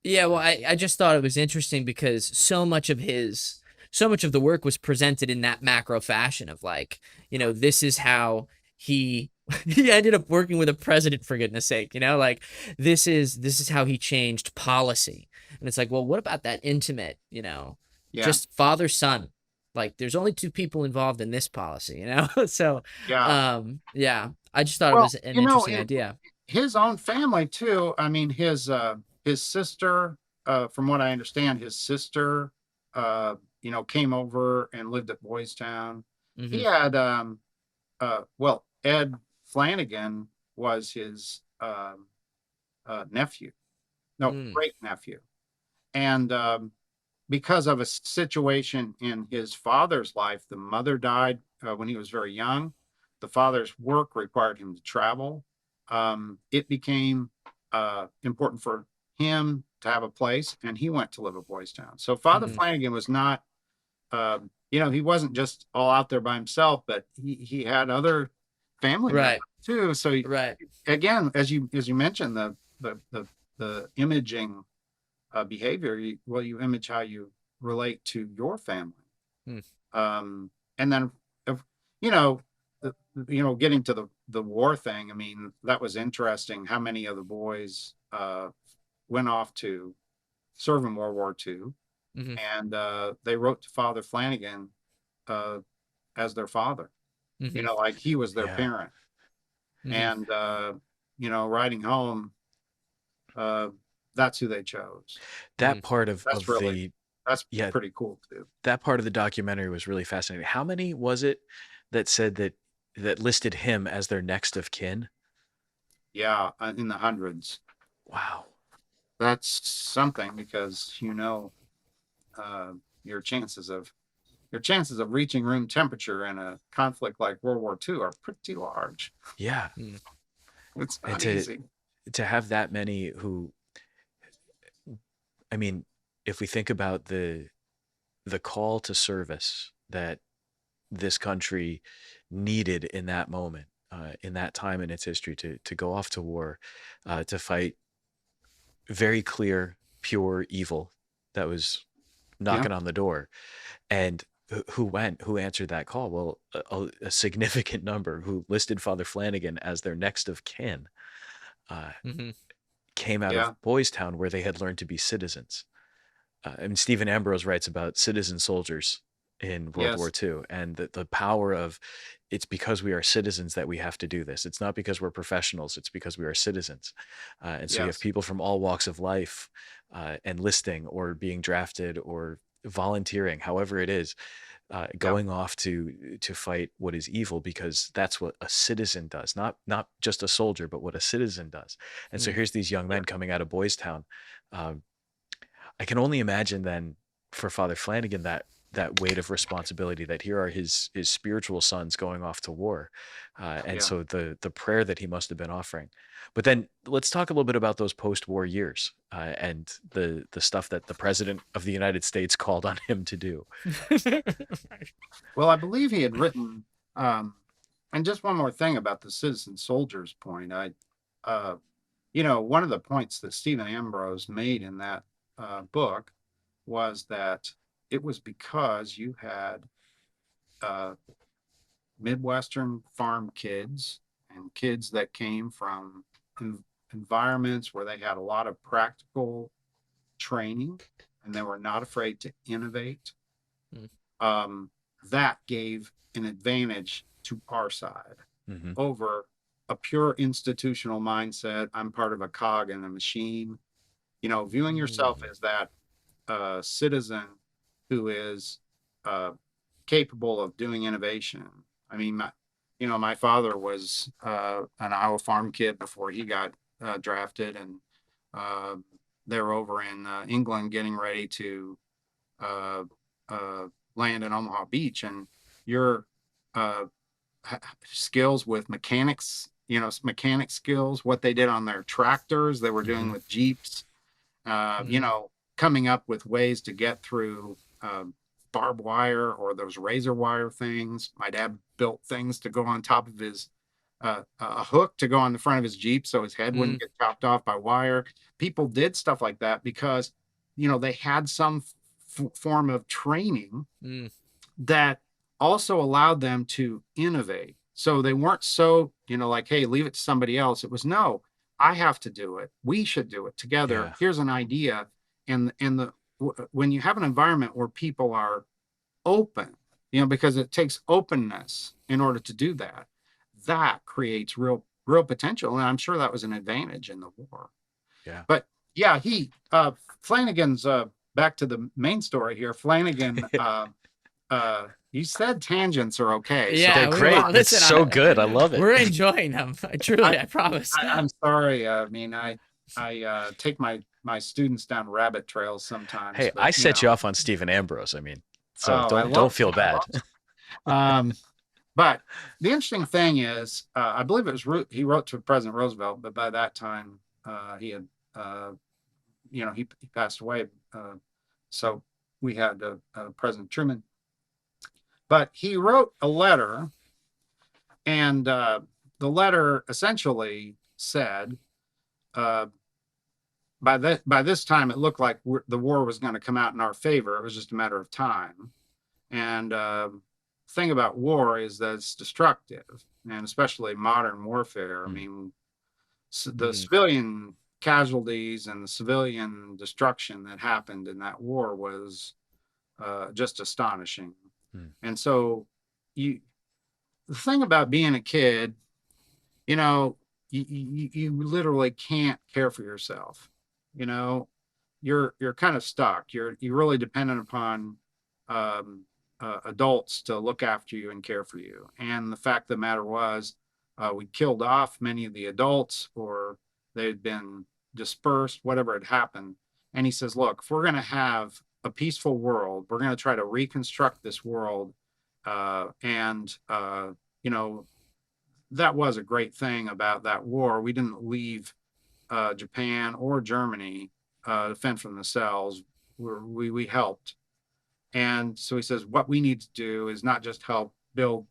Yeah, well, I just thought it was interesting because so much of the work was presented in that macro fashion of like, this is how he he ended up working with a president, for goodness sake, like this is how he changed policy. And it's like, well, what about that intimate, Yeah, just father son? Like there's only two people involved in this policy, So yeah. yeah, I just thought it Well, was an interesting idea. his own family too. I mean, his sister, from what I understand, his sister, came over and lived at Boystown. He Hmm. had, well, Ed Flanagan was his nephew, no, Mm. great nephew, and because of a situation in his father's life, the mother died when he was very young. The father's work required him to travel. It became important for him to have a place, and he went to live at Boys Town. So Father Hmm. Flanagan was not, he wasn't just all out there by himself, but he had other family members Right, too. So right. again, as you mentioned, the imaging behavior, you image how you relate to your family. Mm. And then, if, you know, getting to the war thing, I mean, that was interesting how many of the boys went off to serve in World War II. Hmm. And they wrote to Father Flanagan uh, as their father, Hmm. like he was their Yeah. parent. Hmm. And, writing home, uh, that's who they chose. Hmm. That part That's of really, the that's yeah, pretty cool too. that part of the documentary was really fascinating. How many was it that said that listed him as their next of kin? Yeah, in the hundreds. Wow. That's something because uh, your chances of reaching room temperature in a conflict like World War II are pretty large. Yeah. Hmm. It's And not easy. to have that many who, I mean, if we think about the call to service that this country needed in that moment, in that time in its history, to go off to war, to fight very clear, pure evil that was Yeah, knocking on the door. And who answered that call? Well, a significant number who listed Father Flanagan as their next of kin uh, Hmm. came out of yeah, Boys Town, where they had learned to be citizens. And Stephen Ambrose writes about citizen soldiers in World War yes, II, and the power of, it's because we are citizens that we have to do this. It's not because we're professionals, it's because we are citizens. And so you have yes, people from all walks of life enlisting or being drafted or volunteering, however it is, yeah, going off to fight what is evil, because that's what a citizen does, not just a soldier, but what a citizen does. And so Hmm. here's these young yeah, men coming out of Boys Town. um, I can only imagine then for Father Flanagan that weight of responsibility, that here are his spiritual sons going off to war, and yeah. so the prayer that he must have been offering. But then let's talk a little bit about those post-war years, and the stuff that the president of the United States called on him to do. Well, I believe he had written, um, and just one more thing about the citizen soldiers point. Uh, one of the points that Stephen Ambrose made in that book was that it was because you had uh, Midwestern farm kids and kids that came from environments where they had a lot of practical training and they were not afraid to innovate. Mm. That gave an advantage to our side Mm-hmm. over a pure institutional mindset. I'm part of a cog in a machine. Viewing yourself as that citizen who is capable of doing innovation. I mean, my father was an Iowa farm kid before he got drafted, and they're over in England getting ready to uh, land in Omaha Beach, and your uh, skills with mechanics, mechanic skills, what they did on their tractors, they were doing with Jeeps, coming up with ways to get through barbed wire or those razor wire things. My dad built things to go on top of his a hook to go on the front of his Jeep so his head wouldn't get chopped off by wire. People did stuff like that because, they had some form of training that also allowed them to innovate. So they weren't so, like, hey, leave it to somebody else. It was, no, I have to do it. We should do it together. Yeah. Here's an idea. And when you have an environment where people are open, because it takes openness in order to do that, that creates real potential. And I'm sure that was an advantage in the war. Yeah. But yeah, Flanagan's back to the main story here. Flanagan, you said tangents are okay. Yeah, They're great. It's so good. I love it. We're enjoying them. I promise. I'm sorry. I mean, I take my students down rabbit trails sometimes. Hey, but, I set you off on Stephen Ambrose. I mean, so don't feel bad. But the interesting thing is, I believe it was he wrote to President Roosevelt, but by that time he had, he passed away. So we had President Truman. But he wrote a letter, and the letter essentially said, by this time, it looked like the war was going to come out in our favor. It was just a matter of time. And thing about war is that it's destructive, and especially modern warfare. I mean, the civilian casualties and the civilian destruction that happened in that war was just astonishing. And so the thing about being a kid, you literally can't care for yourself. You're kind of stuck. You're really dependent upon adults to look after you and care for you. And the fact of the matter was, we killed off many of the adults, or they'd been dispersed, whatever had happened. And he says, look, if we're going to have a peaceful world, we're going to try to reconstruct this world. That was a great thing about that war. We didn't leave Japan or Germany to fend for themselves. We helped. And so he says, what we need to do is not just help build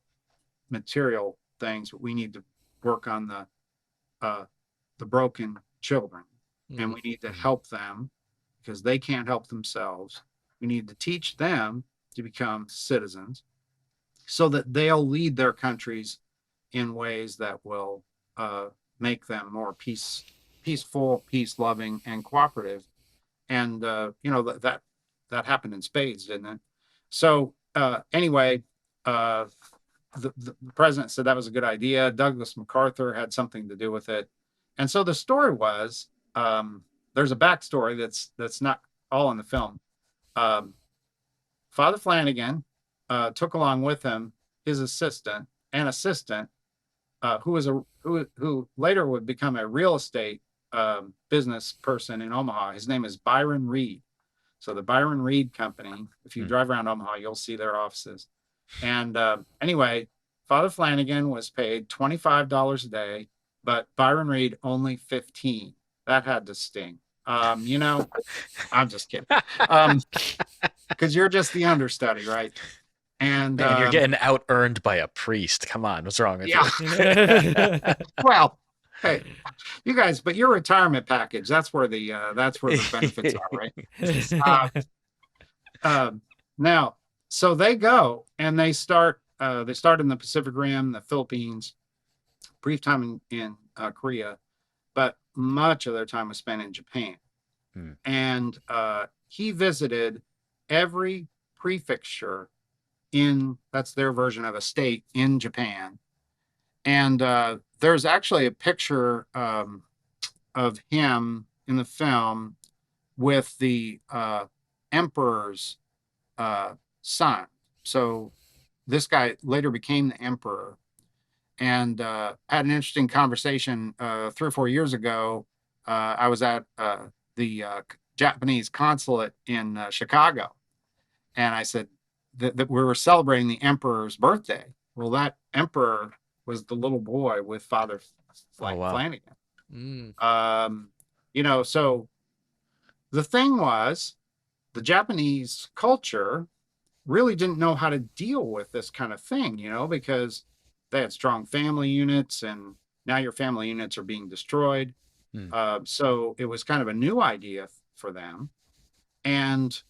material things, but we need to work on the broken children. And we need to help them because they can't help themselves. We need to teach them to become citizens so that they'll lead their countries in ways that will make them more peaceful, peace-loving, and cooperative. And that happened in spades, didn't it? So anyway, the president said that was a good idea. Douglas MacArthur had something to do with it. And so the story was, there's a backstory that's not all in the film. Father Flanagan took along with him his assistant, who later would become a real estate business person in Omaha. His name is Byron Reed. So the Byron Reed Company, if you drive around Omaha, you'll see their offices. And anyway, Father Flanagan was paid $25 a day, but Byron Reed only $15. That had to sting. I'm just kidding. Because you're just the understudy, right? And you're getting out earned by a priest. Come on, what's wrong with you? Well, Hey, you guys, but your retirement package, that's where the benefits are, right? Uh, um, Now, so they go and they start in the Pacific Rim, the Philippines, brief time in Korea, but much of their time was spent in Japan. Hmm. And he visited every prefecture in, that's their version of a state in Japan. And there's actually a picture of him in the film with the emperor's son. So this guy later became the emperor, and had an interesting conversation 3 or 4 years ago. I was at the Japanese consulate in Chicago, and I said that we were celebrating the emperor's birthday. Well, that emperor was the little boy with Father Oh, wow. Flanagan. Mm. So the thing was, the Japanese culture really didn't know how to deal with this kind of thing, because they had strong family units, and now your family units are being destroyed. Hmm. So it was kind of a new idea for them. And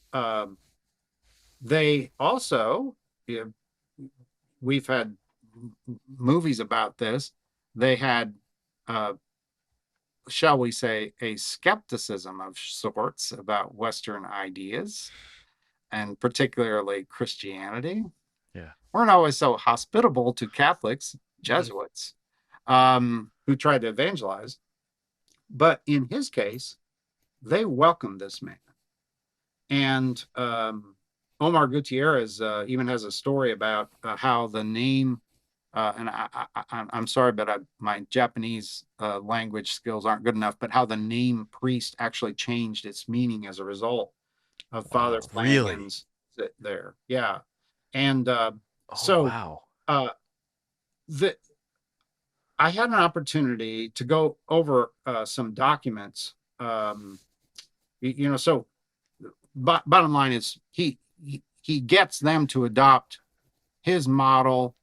they also, we've had movies about this. They had, uh, shall we say, a skepticism of sorts about Western ideas, and particularly Christianity. Yeah. Weren't always so hospitable to Catholics, Jesuits, who tried to evangelize. But in his case, they welcomed this man. And Omar Gutierrez even has a story about how the name, and I'm sorry, but my Japanese language skills aren't good enough, but how the name priest actually changed its meaning as a result of Father Really? Flanagan's there. Yeah. And Oh, so wow. the I had an opportunity to go over some documents. So bottom line is he gets them to adopt his model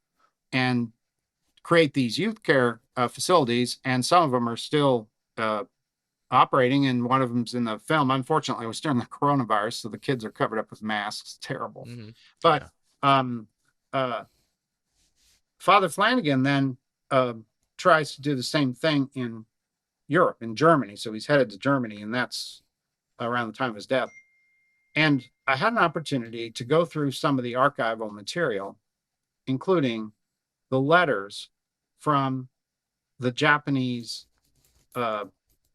and create these youth care facilities, and some of them are still operating, and one of them's in the film. Unfortunately, it was during the coronavirus, so the kids are covered up with masks. Terrible. Mm-hmm. But Father Flanagan then tries to do the same thing in Europe, in Germany. So he's headed to Germany, and that's around the time of his death. And I had an opportunity to go through some of the archival material, including the letters from the Japanese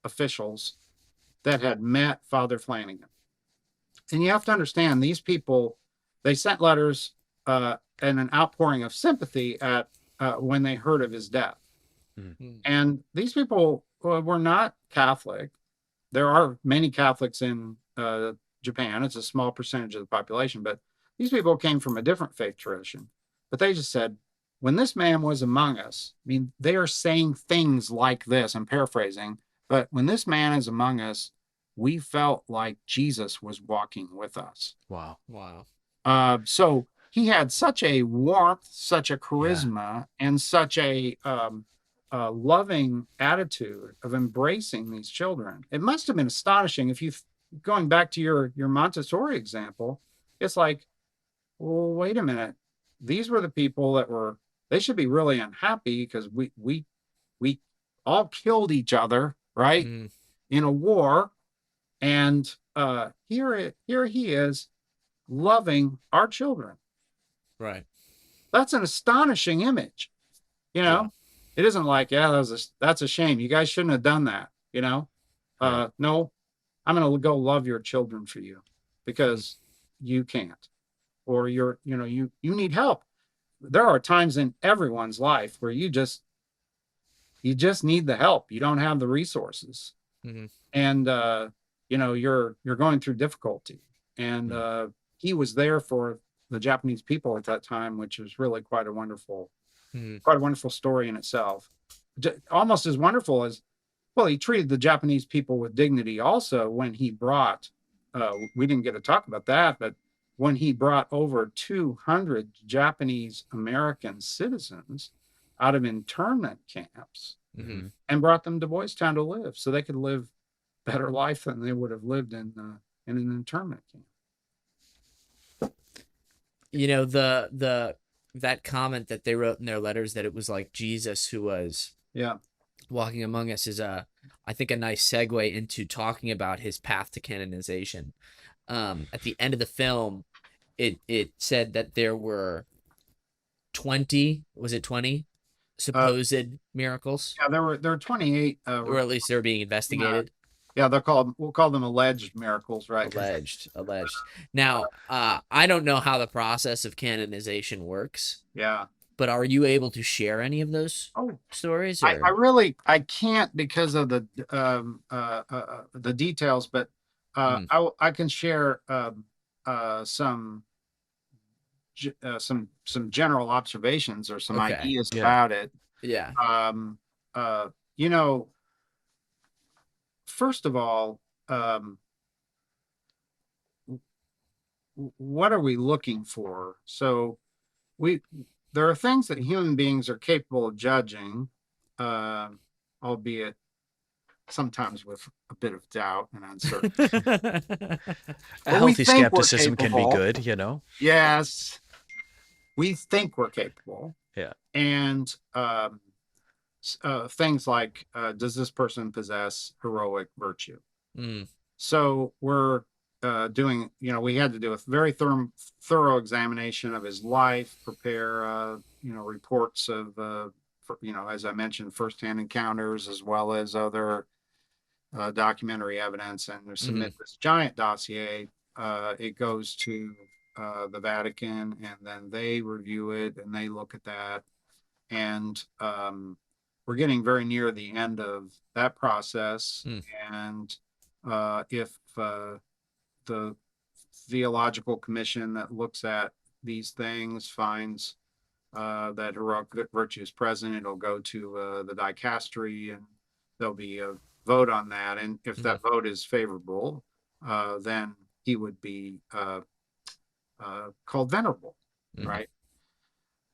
officials that had met Father Flanagan. And you have to understand, these people, they sent letters and an outpouring of sympathy at when they heard of his death. Mm-hmm. And these people were not Catholic. There are many Catholics in Japan. It's a small percentage of the population, but these people came from a different faith tradition. But they just said, when this man was among us, I mean, they are saying things like this, I'm paraphrasing, but when this man is among us, we felt like Jesus was walking with us. Wow. So he had such a warmth, such a charisma, and such a loving attitude of embracing these children. It must have been astonishing. If you, going back to your Montessori example, it's like, well, wait a minute. These were the people that were, they should be really unhappy because we all killed each other, right? In a war. And here he is loving our children. Right. That's an astonishing image. It isn't like, that's a shame. You guys shouldn't have done that. Right. No, I'm going to go love your children for you because you can't, or you need help. There are times in everyone's life where you just need the help. You don't have the resources, and you're going through difficulty. And he was there for the Japanese people at that time, which was really quite a wonderful story in itself. Almost as wonderful as, well, he treated the Japanese people with dignity also when he brought, we didn't get to talk about that, but when he brought over 200 Japanese American citizens out of internment camps Mm-hmm. and brought them to Boystown to live, so they could live better life than they would have lived in an internment camp. That comment that they wrote in their letters that it was like Jesus who was walking among us is I think a nice segue into talking about his path to canonization. At the end of the film, it said that there were 20, was it 20 supposed miracles? Yeah, there were 28, or at least they're being investigated. Yeah, we'll call them alleged miracles, right? Alleged. Now, I don't know how the process of canonization works. Yeah. But are you able to share any of those stories? Or? I can't because of the details, but I can share some general observations or some ideas about it. Yeah. First of all, what are we looking for? So there are things that human beings are capable of judging, albeit sometimes with a bit of doubt and uncertainty. A healthy skepticism can be good, Yes, we think we're capable. Yeah. And things like, does this person possess heroic virtue? So we're doing, we had to do a very thorough examination of his life, prepare, reports of, as I mentioned, firsthand encounters, as well as other documentary evidence, and submit this giant dossier. It goes to the Vatican, and then they review it and they look at that. And we're getting very near the end of that process. And if the theological commission that looks at these things finds that heroic virtue is present, it'll go to the dicastery, and there'll be a vote on that. And if that vote is favorable, then he would be called venerable, right?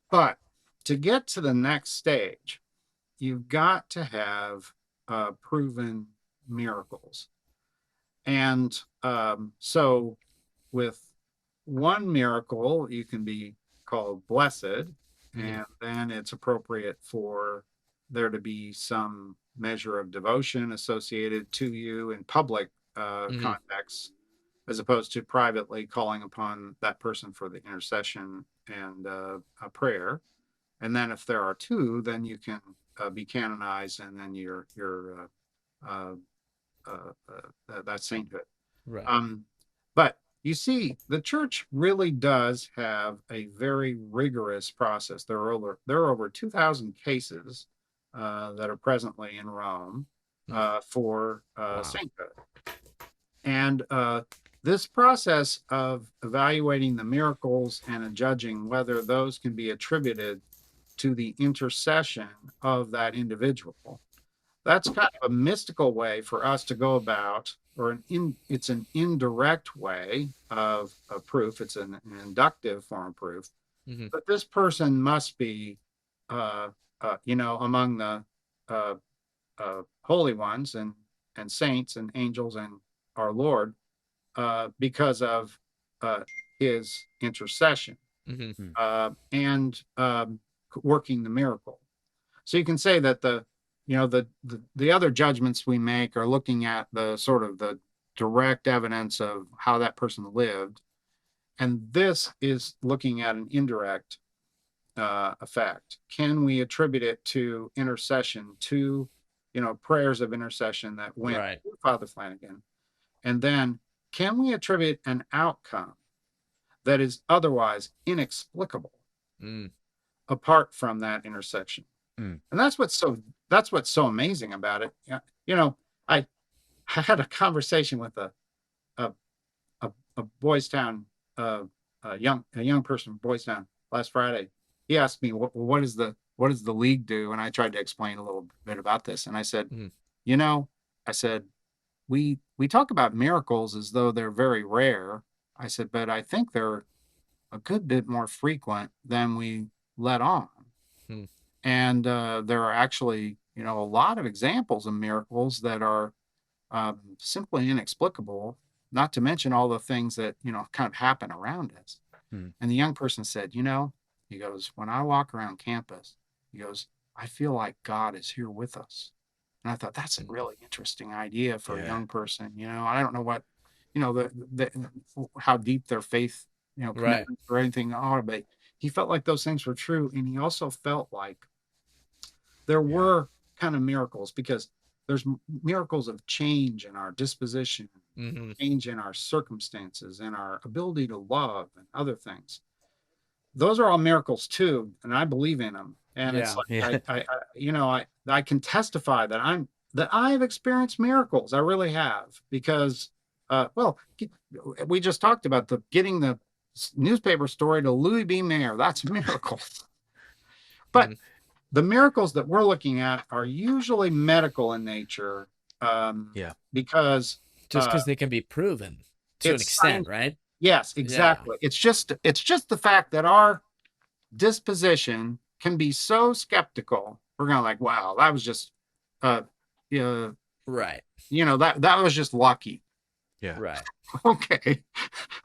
But to get to the next stage, you've got to have proven miracles. And so with one miracle, you can be called blessed, and then it's appropriate for there to be some measure of devotion associated to you in public context, as opposed to privately calling upon that person for the intercession and a prayer. And then if there are two, then you can be canonized, and then you're that sainthood. Right. But you see, the church really does have a very rigorous process. There are over 2,000 cases that are presently in Rome for sainthood. And this process of evaluating the miracles and judging whether those can be attributed to the intercession of that individual, that's kind of a mystical way for us to go about, or it's an indirect way of proof. It's an inductive form of proof. But this person must be, among the holy ones and saints and angels and our Lord, because of his intercession and working the miracle. So you can say that the other judgments we make are looking at the sort of the direct evidence of how that person lived, and this is looking at an indirect effect. Can we attribute it to intercession, to prayers of intercession that went to Father Flanagan? And then can we attribute an outcome that is otherwise inexplicable apart from that intersection? And that's what's so amazing about it. I had a conversation with a Boystown a young person from Boystown last Friday. He asked me, what does the league do? And I tried to explain a little bit about this. And I said, I said, we talk about miracles as though they're very rare. I said, but I think they're a good bit more frequent than we let on. And there are actually a lot of examples of miracles that are simply inexplicable, not to mention all the things that, kind of happen around us. And the young person said, he goes, when I walk around campus, he goes, I feel like God is here with us. And I thought that's a really interesting idea for a young person. I don't know what, how deep their faith, commitment or anything are, but he felt like those things were true. And he also felt like there were kind of miracles, because there's miracles of change in our disposition, change in our circumstances, and our ability to love and other things. Those are all miracles too, and I believe in them. And it's like I can testify that I have experienced miracles. I really have, because we just talked about getting the newspaper story to Louis B. Mayer. That's a miracle. But the miracles that we're looking at are usually medical in nature, because they can be proven to an extent, right? Yes, exactly. It's just the fact that our disposition can be so skeptical. We're going like, wow, that was just right. That was just lucky. Yeah. Right. Okay.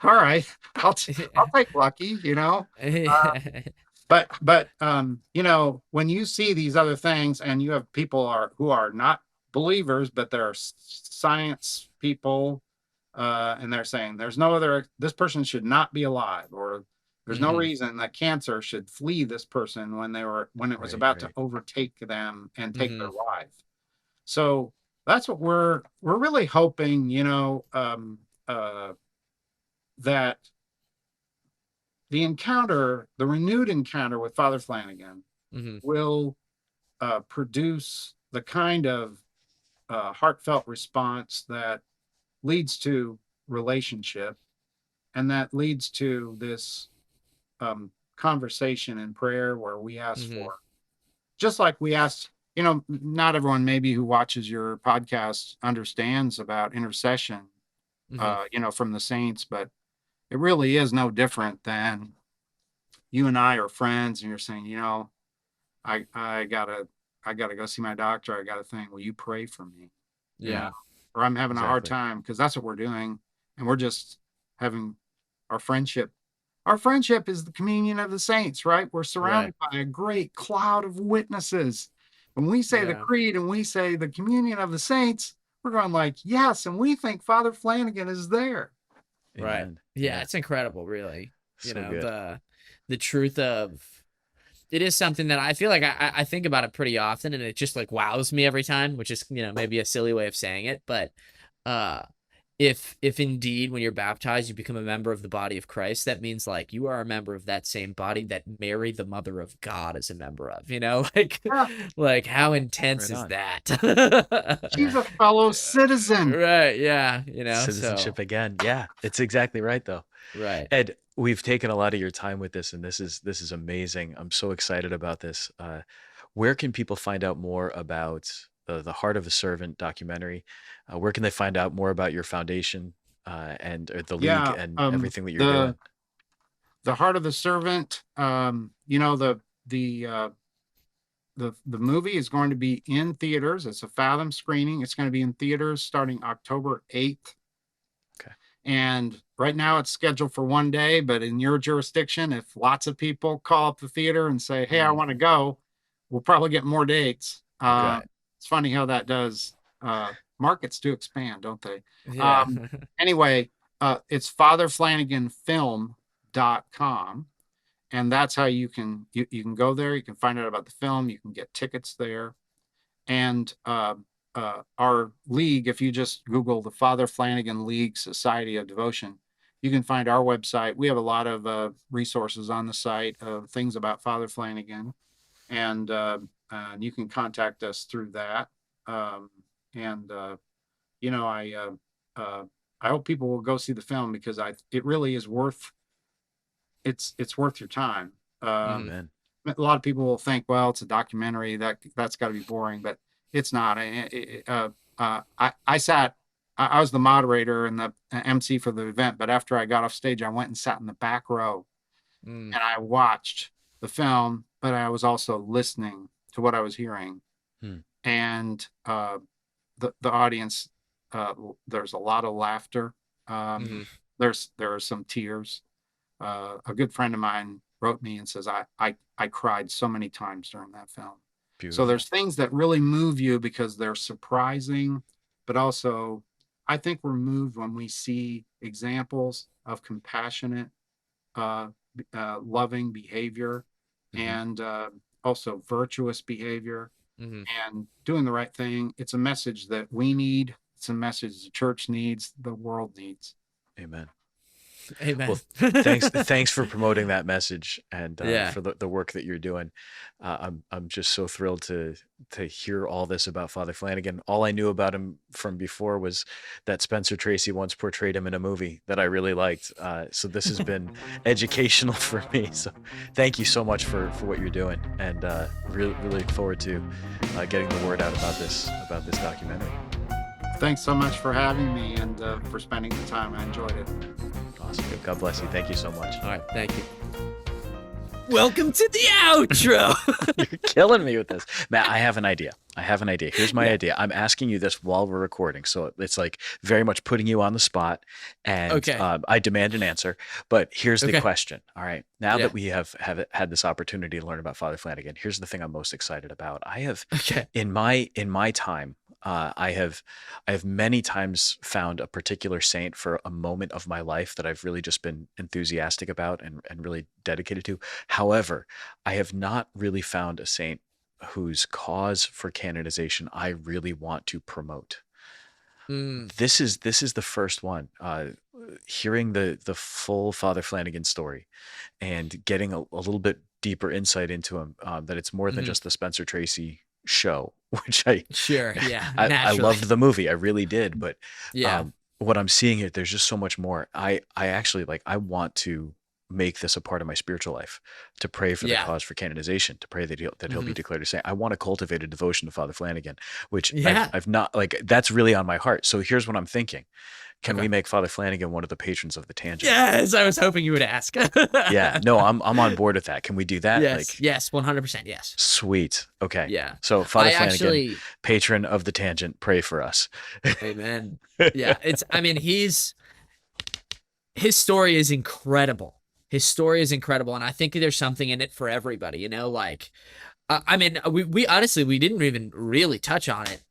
All right. I'll take lucky, But when you see these other things, and you have people who are not believers, but they're science people, and they're saying this person should not be alive, or there's no reason that cancer should flee this person when it was about to overtake them and take their life. So that's what we're really hoping, that the renewed encounter with Father Flanagan will produce the kind of heartfelt response that leads to relationship, and that leads to this conversation and prayer where we ask for, just like we asked, not everyone maybe who watches your podcast understands about intercession, from the saints, but it really is no different than you and I are friends, and you're saying, I gotta go see my doctor. I got a thing. Will you pray for me? Yeah. Or I'm having a hard time, because that's what we're doing. And we're just having our friendship. Our friendship is the communion of the saints, right? We're surrounded by a great cloud of witnesses. When we say the creed and we say the communion of the saints, we're going like, yes. And we think Father Flanagan is there. Right. Amen. Yeah. It's incredible, really. Good. The truth of it is something that I feel like I think about it pretty often, and it just like wows me every time, which is, maybe a silly way of saying it. But if indeed when you're baptized, you become a member of the body of Christ, that means like you are a member of that same body that Mary, the mother of God, is a member of, like how intense is that? She's a fellow citizen. Right. Yeah. Citizenship again. Yeah, it's exactly right though. Right. Ed, we've taken a lot of your time with this, and this is amazing. I'm so excited about this. Where can people find out more about the Heart of a Servant documentary? Where can they find out more about your foundation and the league and everything that you're doing? The Heart of the Servant, the movie is going to be in theaters. It's a Fathom screening. It's going to be in theaters starting October 8th. Okay. And right now it's scheduled for one day, but in your jurisdiction, if lots of people call up the theater and say, hey, I want to go, we'll probably get more dates. It's funny how that does. Markets do expand, don't they? Yeah. Anyway, it's fatherflanaganfilm.com. And that's how you can go there. You can find out about the film. You can get tickets there. And our league, if you just Google the Father Flanagan League Society of Devotion, you can find our website. We have a lot of resources on the site of things about Father Flanagan, and you can contact us through that. I hope people will go see the film, because it really is worth. It's worth your time. Amen. A lot of people will think, well, it's a documentary, that's got to be boring, but it's not. I was the moderator and the MC for the event, but after I got off stage, I went and sat in the back row and I watched the film, but I was also listening to what I was hearing. and the audience, there's a lot of laughter. Hmm. There are some tears. A good friend of mine wrote me and says, I cried so many times during that film. So Beautiful. there's things that really move you because they're surprising, but also I think we're moved when we see examples of compassionate, uh, loving behavior, Hmm. and also virtuous behavior Hmm. and doing the right thing. It's a message that we need. It's a message the church needs, the world needs. Amen. Amen. Well, thanks for promoting that message and Yeah. for the work that you're doing. I'm just so thrilled to hear all this about Father Flanagan. All I knew about him from before was that Spencer Tracy once portrayed him in a movie that I really liked. So this has been educational for me. So thank you so much for what you're doing, and really look forward to getting the word out about this documentary. Thanks so much for having me and for spending the time. I enjoyed it. Awesome. God bless you. Thank you so much. All right. Thank you. Welcome to the outro. You're killing me with this. Matt, I have an idea. Here's my idea. I'm asking you this while we're recording. So it's like very much putting you on the spot. And Okay. I demand an answer. But here's the Okay. question. All right. Now Yeah. that we have had this opportunity to learn about Father Flanagan, here's the thing I'm most excited about. I have Okay. in my time, I have many times found a particular saint for a moment of my life that I've really just been enthusiastic about and really dedicated to. However, I have not really found a saint whose cause for canonization I really want to promote. Mm, This is the first one. Hearing the full Father Flanagan story and getting a little bit deeper insight into him, that it's more than mhm. just the Spencer Tracy show, which Sure. Yeah. I Naturally. loved the movie, I really did, but Yeah. what I'm seeing here, there's just so much more. I actually like I want to make this a part of my spiritual life, to pray for the Yeah. cause for canonization, to pray that he'll be Hmm. declared a saint. I want to cultivate a devotion to Father Flanagan, which Yeah. I've not like that's really on my heart. So here's what I'm thinking. Can we Okay. make Father Flanagan one of the patrons of the Tangent? Yes, I was hoping you would ask. Yeah, no, I'm on board with that. Can we do that? Yes. Like, Yes. 100%. Yes. sweet. Okay. Yeah. So Father I Flanagan, actually. patron of the Tangent, pray for us. Amen. Yeah. I mean, his story is incredible. His story is incredible. And I think there's something in it for everybody, like, I mean, we honestly, we didn't even really touch on it,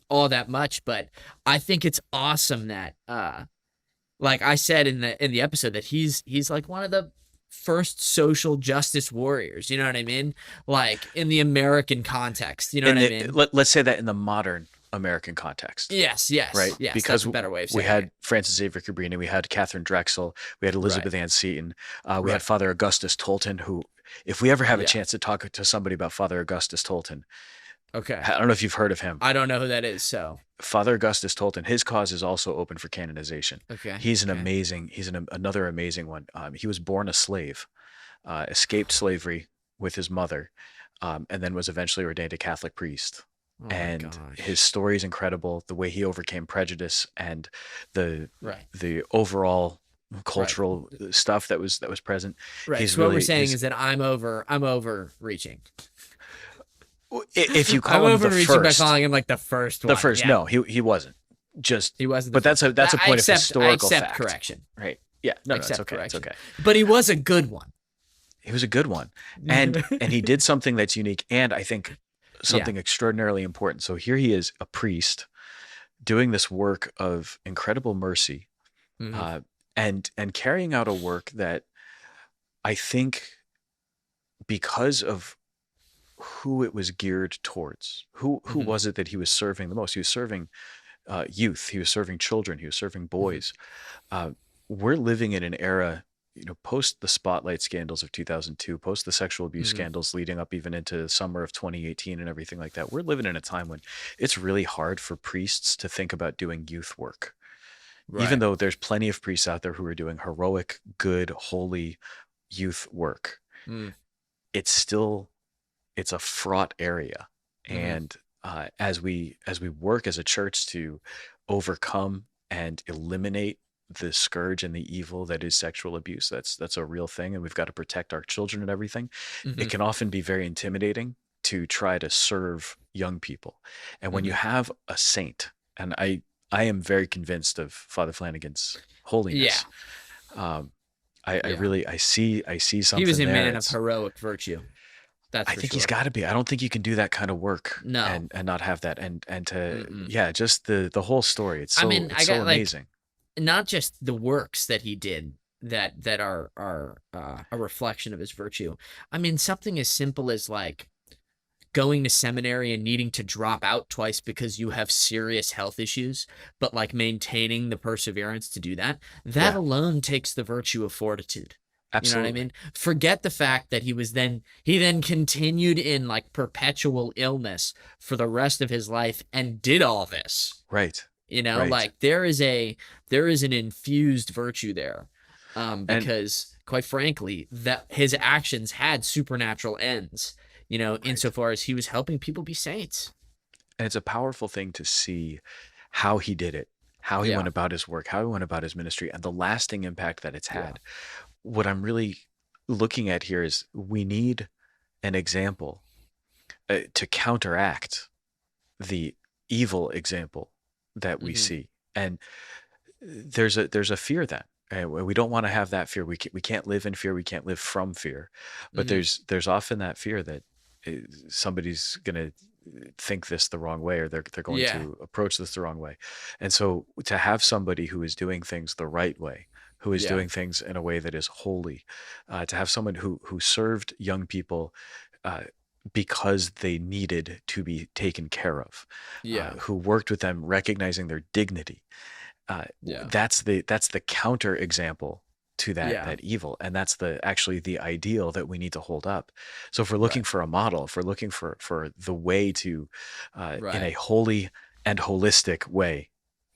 all that much, but I think it's awesome that, like I said in the episode, that he's like one of the first social justice warriors. You know what I mean? Like in the American context. You know what I mean? Let's say that in the modern American context. Yes. Yes. Right. Yes. Because That's a better way of we saying had it. Francis Xavier Cabrini, we had Catherine Drexel, we had Elizabeth Ann Seton, we Right. had Father Augustus Tolton, who, if we ever have a Yeah. chance to talk to somebody about Father Augustus Tolton, Okay. I don't know if you've heard of him. I don't know who that is. So. Father Augustus Tolton, his cause is also open for canonization. Okay. He's an Okay. amazing, another amazing one. He was born a slave, escaped slavery with his mother, and then was eventually ordained a Catholic priest. Oh my And gosh. his story is incredible. The way he overcame prejudice and the Right. the overall cultural stuff that was present. Right. He's So what we're really saying is that I'm overreaching. if you I'm call him the overreaching by first, calling him like the first one. the first. Yeah. No, he wasn't. Just He wasn't. but that's a I point accept, of historical I accept fact. correction. Right. Yeah. No, I it's accept okay. correction. It's okay. But he was a good one. He was a good one. And he did something that's unique and I think something extraordinarily important. So here he is, a priest doing this work of incredible mercy, Mhm. and carrying out a work that I think, because of who it was geared towards, who Mhm. was it that he was serving the most? He was serving youth, he was serving children, he was serving boys. Uh, we're living in an era, post the spotlight scandals of 2002, post the sexual abuse Mhm. scandals leading up even into summer of 2018 and everything like that. We're living in a time when it's really hard for priests to think about doing youth work. Even Right. though there's plenty of priests out there who are doing heroic, good, holy youth work, Mm. it's a fraught area. Mhm. And as we work as a church to overcome and eliminate the scourge and the evil that is sexual abuse, that's a real thing, and we've got to protect our children and everything. It Mhm. can often be very intimidating, to try to serve young people. And when you have a saint, and I am very convinced of Father Flanagan's Yeah. holiness. I really I see He something was a there. man of heroic virtue. That's I for think sure. he's got to be. I don't think you can do that kind of work No. and not have that and to Mm-mm. yeah, just the whole story. It's I so mean, it's I so got like amazing. not just the works that he did that are a reflection of his virtue. I mean, something as simple as like going to seminary and needing to drop out twice because you have serious health issues, but like maintaining the perseverance to do that, that Yeah, alone takes the virtue of fortitude. You know what I absolutely. mean? Forget the fact that he then continued in like perpetual illness for the rest of his life and did all this. Right. You know, Right. like there is an infused virtue there. And Because quite frankly, that his actions had supernatural ends, you know, right. insofar as he was helping people be saints. And it's a powerful thing to see how he did it, how he went Yeah. about his work, how he went about his ministry, and the lasting impact that it's Yeah. had. What I'm really looking at here is we need an example to counteract the evil example that we Hmm. see. And there's a fear then. We don't want to have that fear. We can't live in fear. We can't live from fear. But Hmm. there's often that fear that somebody's going to think this the wrong way, or they're going Yeah. to approach this the wrong way. And so to have somebody who is doing things the right way, who is Yeah. doing things in a way that is holy, to have someone who served young people uh, because they needed to be taken care of, Yeah. who worked with them recognizing their dignity. Yeah. That's the counter example to Yeah. that evil, and that's actually the ideal that we need to hold up. So if we're looking Right. for a model, if we're looking for the way to in a Right. holy and holistic way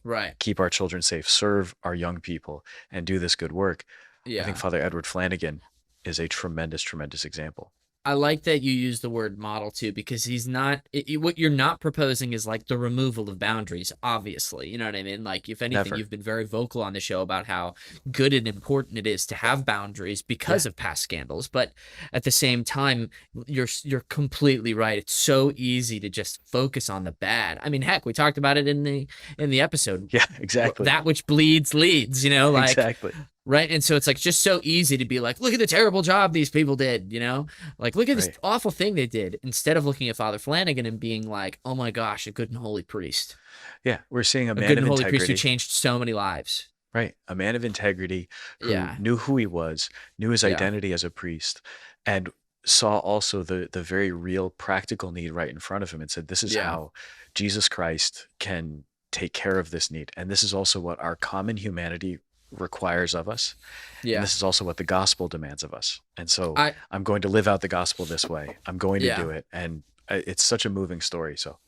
Right. keep our children safe, serve our young people, and do this good work, I think Yeah. Father Edward Flanagan is a tremendous example. I like that you use the word model too, because he's not, what you're not proposing is like the removal of boundaries, obviously. You know what I mean? Like, if anything, Never. you've been very vocal on the show about how good and important it is to have boundaries because Yeah. of past scandals. But at the same time, you're completely right. It's so easy to just focus on the bad. I mean, heck, we talked about it in the episode. Yeah, exactly. That which bleeds leads, you know, like, Exactly. right? And so it's like just so easy to be like, look at the terrible job these people did, you know? Like, look at this Right. awful thing they did, instead of looking at Father Flanagan and being like, oh my gosh, a good and holy priest. Yeah, we're seeing a A man good of and holy priest who integrity. changed so many lives. Right. A man of integrity who Yeah. knew who he was, knew his Yeah. identity as a priest, and saw also the very real practical need right in front of him and said, this is Yeah. how Jesus Christ can take care of this need. And this is also what our common humanity requires of us. And Yeah. this is also what the gospel demands of us. And so I, I'm going to live out the gospel this way. I'm going to do yeah. it. And it's such a moving story. So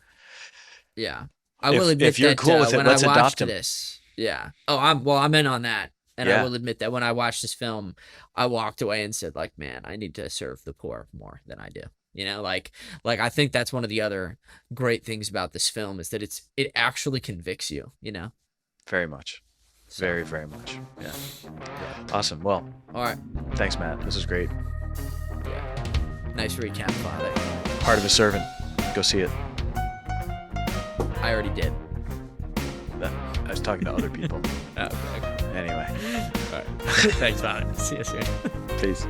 Yeah. I will admit if you're that cool with it, when I let's adopt watched him. this, yeah. Oh, I'm in on that. And I Yeah. will admit that when I watched this film, I walked away and said, like, man, I need to serve the poor more than I do. You know, like I think that's one of the other great things about this film is that it actually convicts you, you know? Very much. So, Very much. Yeah. yeah. Awesome. Well, All right. thanks, Matt. This is great. Yeah. Nice recap, Father. Heart of a Servant. Go see it. I already did. I was talking to other people. Oh, okay. Anyway. All right. Thanks, Father. See you soon. Peace.